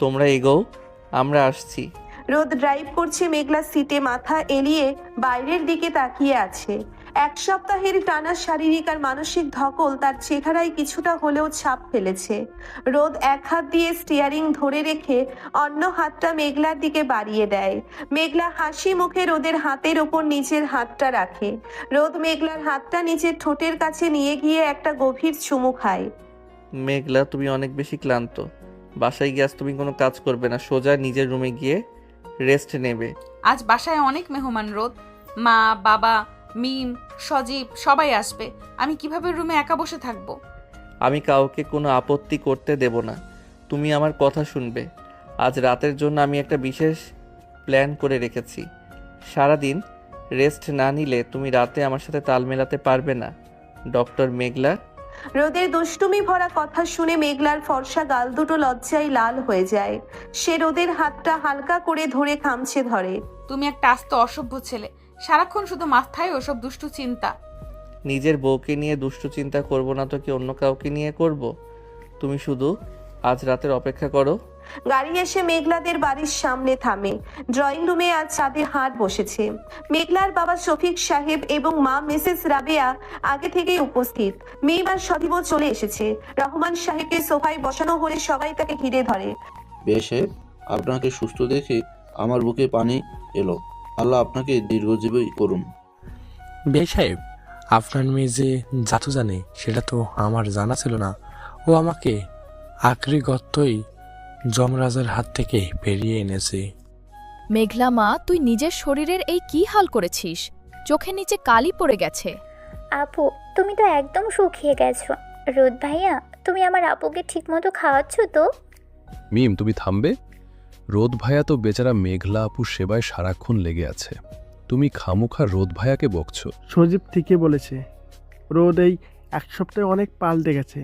তোমরা এগোও, আমরা আসছি। রোদ ড্রাইভ করছে, মেঘলা সিটে মাথা এলিয়ে বাইরের দিকে তাকিয়ে আছে। 1 সপ্তাহের টানা শারীরিক আর মানসিক ধকল তার চেহারায় কিছুটা হলেও ছাপ ফেলেছে। রোদ এক হাত দিয়ে স্টিয়ারিং ধরে রেখে অন্য হাতটা মেঘলার দিকে বাড়িয়ে দেয়। মেঘলা হাসি মুখে রোদের হাতের ওপর নিজের হাতটা রাখে। রোদ মেঘলার হাতটা নিজের ঠোঁটের কাছে নিয়ে গিয়ে একটা গভীর চুমু খায়। মেঘলা, তুমি অনেক বেশি ক্লান্ত। বাসায় গিয়ে আজ তুমি কোনো কাজ করবে না, সোজা নিজের রুমে গিয়ে রেস্ট নেবে। আজ বাসায় অনেক মেহমান। রোদ, মা, বাবা, মিম, সজীব সবাই আসবে। আমি কিভাবে রুমে একা বসে থাকবো? আমি কাউকে কোনো আপত্তি করতে দেব না। তুমি আমার কথা শুনবে। আজ রাতের জন্য আমি একটা বিশেষ প্ল্যান করে রেখেছি। সারাদিন রেস্ট না নিলে তুমি রাতে আমার সাথে তাল মেলাতে পারবে না, ডক্টর মেঘলা। রোদের দুষ্টুমি ভরা কথা শুনে মেঘলার ফর্সা গাল দুটো লজ্জায় লাল হয়ে যায়। সে রোদের হাতটা হালকা করে ধরে খামচে ধরে। তুমি একটা আস্ত অসভ্য ছেলে। সারাক্ষণ শুধু মাথায় ওসব দুষ্টু চিন্তা। নিজের বউকে নিয়ে দুষ্টু চিন্তা করব না তো কি অন্য কাউকে নিয়ে করব? তুমি শুধু আজ রাতের অপেক্ষা করো। গাড়ি এসে মেঘলাদের বাড়ির সামনে থামে। ড্রয়িং রুমে আজ চাঁদে হাট বসেছে। মেঘলার বাবা শফিক সাহেব এবং মা মিসেস রাবেয়া আগে থেকেই উপস্থিত। মেয়ে আর সজীবও চলে এসেছে। রহমান সাহেবকে সোফায় বসানো হলে সবাই তাকে ঘিরে ধরে। বেশে, আপনাকে সুস্থ দেখে আমার বুকে পানি এলো। আল্লাহ আপনাকে দীর্ঘজীবী করুন। বে সাহেব, আপনার মেয়ে যে জাদু জানে সেটা তো আমার জানা ছিল না। ও আমাকে আখরি গর্তই যমরাজার হাত থেকে বেরিয়ে এনেছে। মেঘলা মা, তুই নিজের শরীরের এই কি হাল করেছিস? চোখের নিচে কালি পড়ে গেছে। আপু, তুমি তো একদম শুকিয়ে গেছো। রোদ ভাইয়া, তুমি আমার আপুকে ঠিকমতো খাওয়াচ্ছ তো? মিম, তুমি থামবে? রোদ ভাইয়া তো বেচারা মেঘলা আপুর সেবায় সারাক্ষণ লেগে আছে। তুমি খামোখা রোদ ভাইয়াকে বকছো। সজীব ঠিকই বলেছে। রোদ এই 1 সপ্তাহে অনেক পাল্টে গেছে।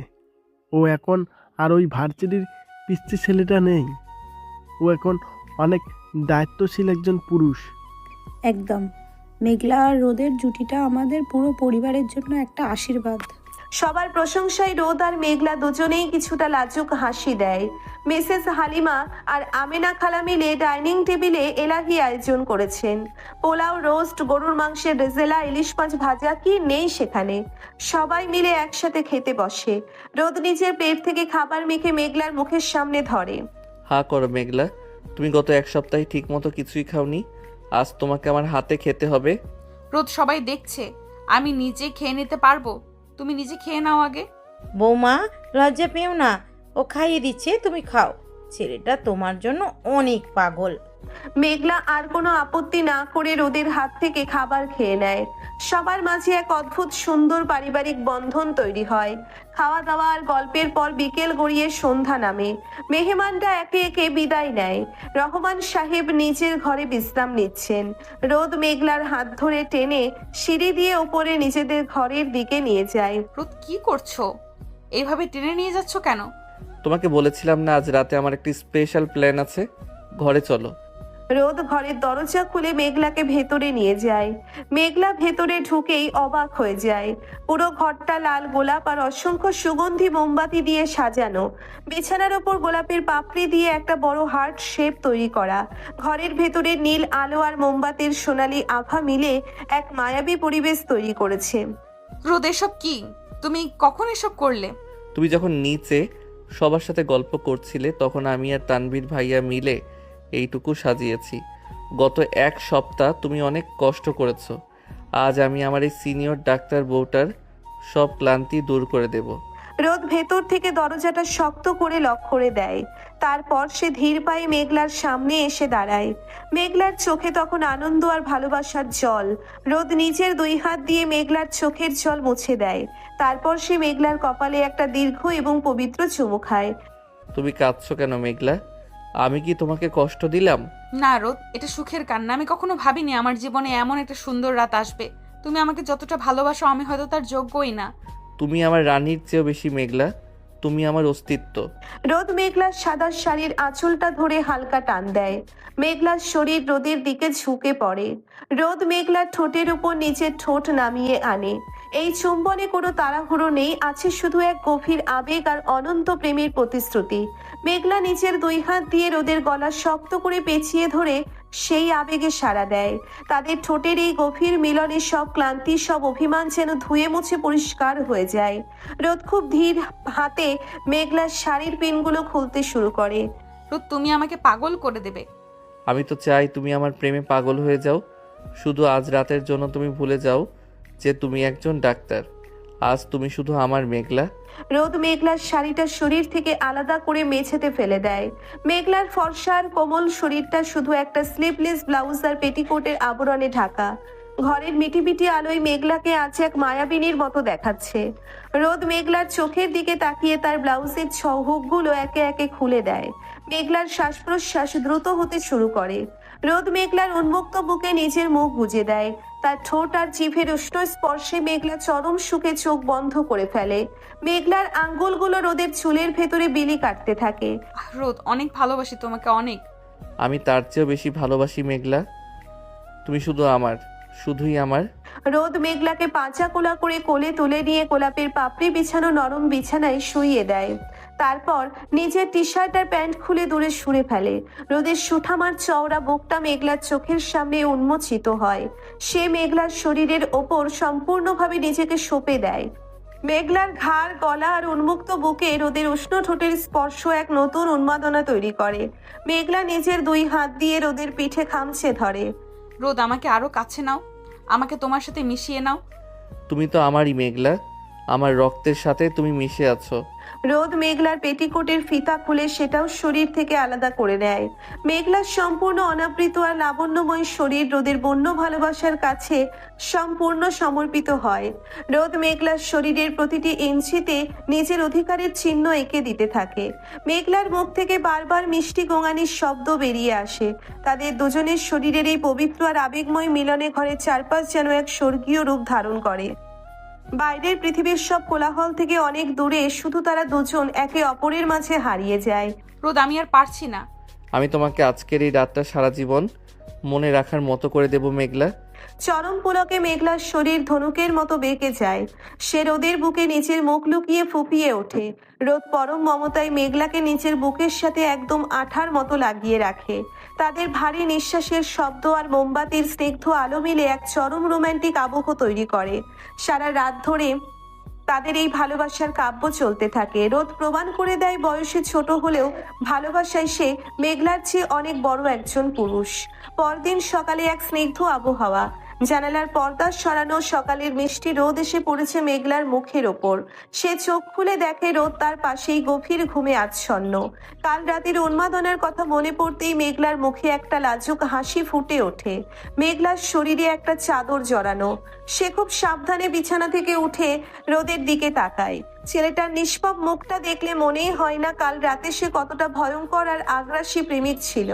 ও এখন আর ওই ভার্সিটির পিচ্ছি ছেলেটা নেই। ও এখন অনেক দায়িত্বশীল একজন পুরুষ। একদম। মেঘলা আর রোদের জুটিটা আমাদের পুরো পরিবারের জন্য একটা আশীর্বাদ। সবার প্রশংসায় রোদ আর মেঘলা দুজনেই কিছুটা লাজুক হাসি দেয়। মিসেস হালিমা আর আমেনা খালা মিলে ডাইনিং টেবিলে এলাহি আয়োজন করেছেন। পোলাও, রোস্ট, গরুর মাংসের রেজেলা, ইলিশ মাছ ভাজা, কি নেই সেখানে। সবাই মিলে একসাথে খেতে বসে। রোদ নিজের প্লেট থেকে খাবার মেখে মেঘলার মুখের সামনে ধরে। হা করো মেঘলা, তুমি গত এক সপ্তাহে ঠিক মতো কিছুই খাওনি, আজ তোমাকে আমার হাতে খেতে হবে। রোদ, সবাই দেখছে, আমি নিজে খেয়ে নিতে পারবো, তুমি নিজে খেয়ে নাও আগে। বৌমা, লজ্জা পেও না, ও খাইয়ে দিচ্ছে, তুমি খাও। ছেলেটা তোমার জন্য অনেক পাগল। মেঘলা আর কোনো আপত্তি না করে রোদের হাত থেকে খাবার খেয়ে নেয়। সবার মাঝে এক অদ্ভুত সুন্দর পারিবারিক বন্ধন তৈরি হয়। খাওয়া দাওয়া আর গল্পের পর বিকেল গড়িয়ে সন্ধ্যা নামে। মেহমানরা একে একে বিদায় নেয়। রহমান সাহেব নিজের ঘরে বিশ্রাম নিচ্ছেন। রোদ মেঘলার হাত ধরে টেনে সিঁড়ি দিয়ে উপরে নিজেদের ঘরের দিকে নিয়ে যায়। রোদ, কি করছো? এইভাবে টেনে নিয়ে যাচ্ছ কেন? তোমাকে বলেছিলাম না আজ রাতে আমার একটি স্পেশাল প্ল্যান আছে, ঘরে চলো। রোদ ঘরের দরজা খুলে মেঘলাকে ভেতরে নিয়ে যায়। মেঘলা ভেতরে ঢুকেই অবাক হয়ে যায়। পুরো ঘরটা লাল গোলাপ আর অসংখ্য সুগন্ধি মোমবাতি দিয়ে সাজানো। বিছানার ওপর গোলাপের পাপড়ি দিয়ে একটা বড় হার্ট শেপ তৈরি করা। ঘরের ভেতরে নীল আলো আর মোমবাতির সোনালি আভা মিলে এক মায়াবী পরিবেশ তৈরি করেছে। রোদ, এসব কি? তুমি কখন এসব করলে? তুমি যখন নিচে সবার সাথে গল্প করছিলে তখন আমি আর তানভীর ভাইয়া মিলে এইটুকু সাজিয়েছি। গত এক সপ্তাহ তুমি অনেক কষ্ট করেছো, আজ আমি আমার এই সিনিয়র ডাক্তার বউটার সব ক্লান্তি দূর করে দেব। রোদ ভেতর থেকে দরজাটা শক্ত করে লক করে দেয়। তারপর সে ধীর পায়ে মেঘলার সামনে এসে দাঁড়ায়। মেঘলার চোখে তখন আনন্দ আর ভালোবাসার জল। রোদ নিজের দুই হাত দিয়ে মেঘলার চোখের জল মুছে দেয়। তারপর সে মেঘলার কপালে একটা দীর্ঘ এবং পবিত্র চুমু খায়। তুমি কাঁদছো কেন মেঘলা? আমি কি তোমাকে কষ্ট দিলাম? না রোদ, এটা সুখের কান্না। আমি কখনো ভাবিনি আমার জীবনে এমন একটা সুন্দর রাত আসবে। তুমি আমাকে যতটা ভালোবাসো আমি হয়তো তার যোগ্যই না। তুমি আমার রানীর চেয়েও বেশি মেঘলা, তুমি আমার অস্তিত্ব। রোদ মেঘলার সাদা শাড়ির আঁচলটা ধরে হালকা টান দেয়। মেঘলার শরীর রোদের দিকে ঝুঁকে পড়ে। রোদ মেঘলার ঠোঁটের উপর নিচের ঠোঁট নামিয়ে আনে। এই চুম্বনে কোনো তাড়াহুড়ো নেই, আছে শুধু এক গভীর আবেগ আর অনন্ত প্রেমের প্রতিশ্রুতি। মেঘলা নিচের দুই হাত দিয়ে রোদের গলা শক্ত করে পেঁচিয়ে ধরে সেই আবেগে সাড়া দেয়। তাদের ঠোঁটের এই গভীর মিলনে সব ক্লান্তি, সব অভিমান যেন ধুয়ে মুছে পরিষ্কার হয়ে যায়। রোদ খুব ধীর হাতে মেঘলার শাড়ির পিনগুলো খুলতে শুরু করে। রোদ, তুমি আমাকে পাগল করে দেবে। আমি তো চাই তুমি আমার প্রেমে পাগল হয়ে যাও। শুধু আজ রাতের জন্য তুমি ভুলে যাও যে তুমি একজন ডাক্তার। আজ তুমি শুধু আমার মেঘলা। রোদ মেঘলার শাড়িটা শরীর থেকে আলাদা করে মেঝেতে ফেলে দেয়। মেঘলার ফর্সা আর কোমল শরীরটা শুধু একটা স্লিভলেস ব্লাউজ আর পেটিকোটের আবরণে ঢাকা। ঘরের মিটিমিটি আলোয় মেঘলাকে আজ এক মায়াবিনীর মতো দেখাচ্ছে। রোদ মেঘলার চোখের দিকে তাকিয়ে তার ব্লাউজের হুকগুলো একে একে খুলে দেয়। মেঘলার শ্বাস প্রশ্বাস দ্রুত হতে শুরু করে। রোদ মেঘলার উন্মুক্ত বুকে নিজের মুখ গুজে দেয়। তার ঠোঁট আর জিভের উষ্ণ স্পর্শে মেঘলা চরম সুখে চোখ বন্ধ করে ফেলে। মেঘলার আঙ্গুলগুলো রোদের চুলের ভেতরে বিলি কাটতে থাকে। রোদ, অনেক ভালোবাসি তোমাকে, অনেক। আমি তার চেয়েও বেশি ভালোবাসি মেঘলা, তুমি শুধু আমার, শুধুই আমার। রোদ মেঘলাকে পাঁচা কোলা করে কোলে তুলে নিয়ে গোলাপের পাপড়ি বিছানো নরম বিছানায় শুইয়ে দেয়। তারপর নিজের টি শার্ট আর প্যান্ট খুলে দূরে সরে ফেলে। রোদের সুঠামার চওড়া বুকটা মেঘলার চোখের সামনে উন্মোচিত হয়। সে মেঘলার শরীরের ওপর সম্পূর্ণভাবে নিজেকে সঁপে দেয়। মেঘলার ঘাড়, গলা আর উন্মুক্ত বুকে রোদের উষ্ণ ঠোঁটের স্পর্শ এক নতুন উন্মাদনা তৈরি করে। মেঘলা নিজের দুই হাত দিয়ে রোদের পিঠে খামচে ধরে। রোদ, আমাকে আরো কাছে নাও, আমাকে তোমার সাথে মিশিয়ে নাও। তুমি তো আমারই মেঘলা, আমার রক্তের সাথে তুমি মিশে আছো। রোদ মেঘলার পেটিকোটের ফিতা খুলে সেটাও শরীর থেকে আলাদা করে নেয়। মেঘলার সম্পূর্ণ অনাবৃত আর লাবণ্যময় শরীর রোদের বন্য ভালোবাসার কাছে সম্পূর্ণ সমর্পিত হয়। রোদ মেঘলার শরীরের প্রতিটি ইঞ্চিতে নিজের অধিকারের চিহ্ন এঁকে দিতে থাকে। মেঘলার মুখ থেকে বারবার মিষ্টি গোঙানির শব্দ বেরিয়ে আসে। তাদের দুজনের শরীরের এই পবিত্র আর আবেগময় মিলনে ঘরের চারপাশ যেন এক স্বর্গীয় রূপ ধারণ করে। বাইরের পৃথিবীর সব কোলাহল থেকে অনেক দূরে শুধু তারা দুজন একে অপরের মাঝে হারিয়ে যায়। রোদ, আমি আর পারছি না। আমি তোমাকে আজকের এই রাতটা সারা জীবন মনে রাখার মতো করে দেব মেঘলা। চরম পুলকে মেঘলার শরীর ধনুকের মতো বেঁকে যায়। সে রোদের বুকে নিচের মুখ লুকিয়ে ফুপিয়ে ওঠে। রোদ পরম মমতায় মেঘলাকে নিচের বুকের সাথে একদম আঠার মতো লাগিয়ে রাখে। তাদের ভারী নিঃশ্বাসের শব্দ আর মোমবাতির স্নিগ্ধ আলো মিলে এক চরম রোমান্টিক আবহ তৈরি করে। সারা রাত ধরে তাদের এই ভালোবাসার কাব্য চলতে থাকে। রোদ প্রমাণ করে দেয় বয়সে ছোট হলেও ভালোবাসায় সে মেঘলার চেয়ে অনেক বড় একজন পুরুষ। পরদিন সকালে এক স্নিগ্ধ আবহাওয়া, জানালার পর্দা সরানো, সকালের মিষ্টি রোদ এসে পড়েছে মেঘলার মুখের ওপর। সে চোখ খুলে দেখে রোদ তার পাশেই গভীর ঘুমে আচ্ছন্ন। কাল রাতের উন্মাদনার কথা মনে পড়তেই মেঘলার মুখে একটা লাজুক হাসি ফুটে ওঠে। মেঘলার শরীরে একটা চাদর জড়ানো। সে খুব সাবধানে বিছানা থেকে উঠে রোদের দিকে তাকায়। ছেলেটার নিষ্পাপ মুখটা দেখলে মনেই হয় না কাল রাতে সে কতটা ভয়ঙ্কর আর আগ্রাসী প্রেমিক ছিল।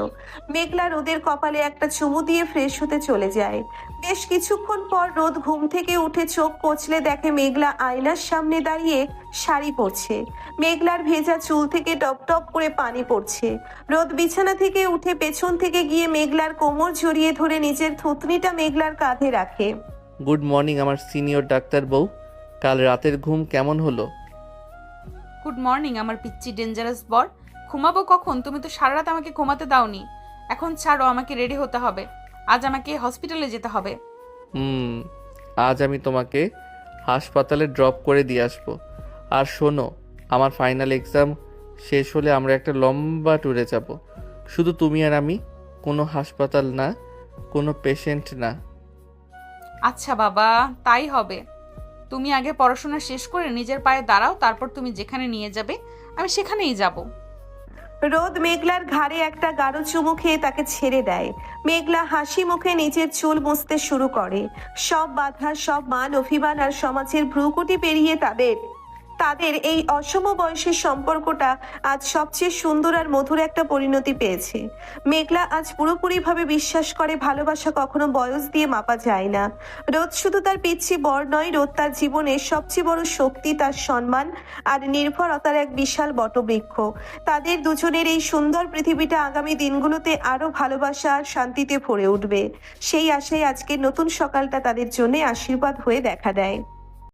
মেঘলা রোদের কপালে একটা চুমু দিয়ে ফ্রেশ হতে চলে যায়। বেশ কিছুক্ষণ পর রোদ ঘুম থেকে উঠে চোখ কচলে দেখে মেঘলা আয়নার সামনে দাঁড়িয়ে শাড়ি পরছে। মেঘলার ভেজা চুল থেকে টপ টপ করে পানি পড়ছে। রোদ বিছানা থেকে উঠে পেছন থেকে গিয়ে মেঘলার কোমর জড়িয়ে ধরে নিজের থুতনিটা মেঘলার কাঁধে রাখে। গুড মর্নিং আমার সিনিয়র ডাক্তার বউ, কাল রাতের ঘুম কেমন হলো? গুড মর্নিং আমার পিচ্চি ডেঞ্জারাস বর। ঘুমাবো কখন? তুমি তো সারা রাত আমাকে ঘুমাতে দাওনি। এখন ছাড়ো, আমাকে রেডি হতে হবে। আজ আমাকে হসপিটালে যেতে হবে। আজ আমি তোমাকে হাসপাতালে ড্রপ করে দিয়ে আসবো। আর শোনো, আমার ফাইনাল এক্সাম শেষ হলে আমরা একটা লম্বা ট্যুরে যাব, শুধু তুমি আর আমি। কোনো হাসপাতাল না, কোনো পেশেন্ট না। আচ্ছা বাবা, তাই হবে। তুমি আগে পড়াশোনা শেষ করে নিজের পায়ে দাঁড়াও, তারপর তুমি যেখানে নিয়ে যাবে আমি সেখানেই যাব। রোদ মেঘলার ঘাড়ে একটা গাঢ় চুমু খেয়ে তাকে ছেড়ে দেয়। মেঘলা হাসি মুখে নিজের চুল মুছতে শুরু করে। সব বাধা, সব মান অভিমান আর সমাজের ভ্রুকুটি পেরিয়ে তাদের এই অসম বয়সের সম্পর্কটা আজ সবচেয়ে সুন্দর আর মধুর একটা পরিণতি পেয়েছে। মেঘলা আজ পুরোপুরিভাবে বিশ্বাস করে ভালোবাসা কখনো বয়স দিয়ে মাপা যায় না। রোদ শুধু তার পিচ্ছি বর নয়, রোদ তার জীবনের সবচেয়ে বড় শক্তি, তার সম্মান আর নির্ভরতার এক বিশাল বটবৃক্ষ। তাদের দুজনের এই সুন্দর পৃথিবীটা আগামী দিনগুলোতে আরো ভালোবাসা আর শান্তিতে ভরে উঠবে। সেই আশায় আজকের নতুন সকালটা তাদের জন্য আশীর্বাদ হয়ে দেখা দেয়।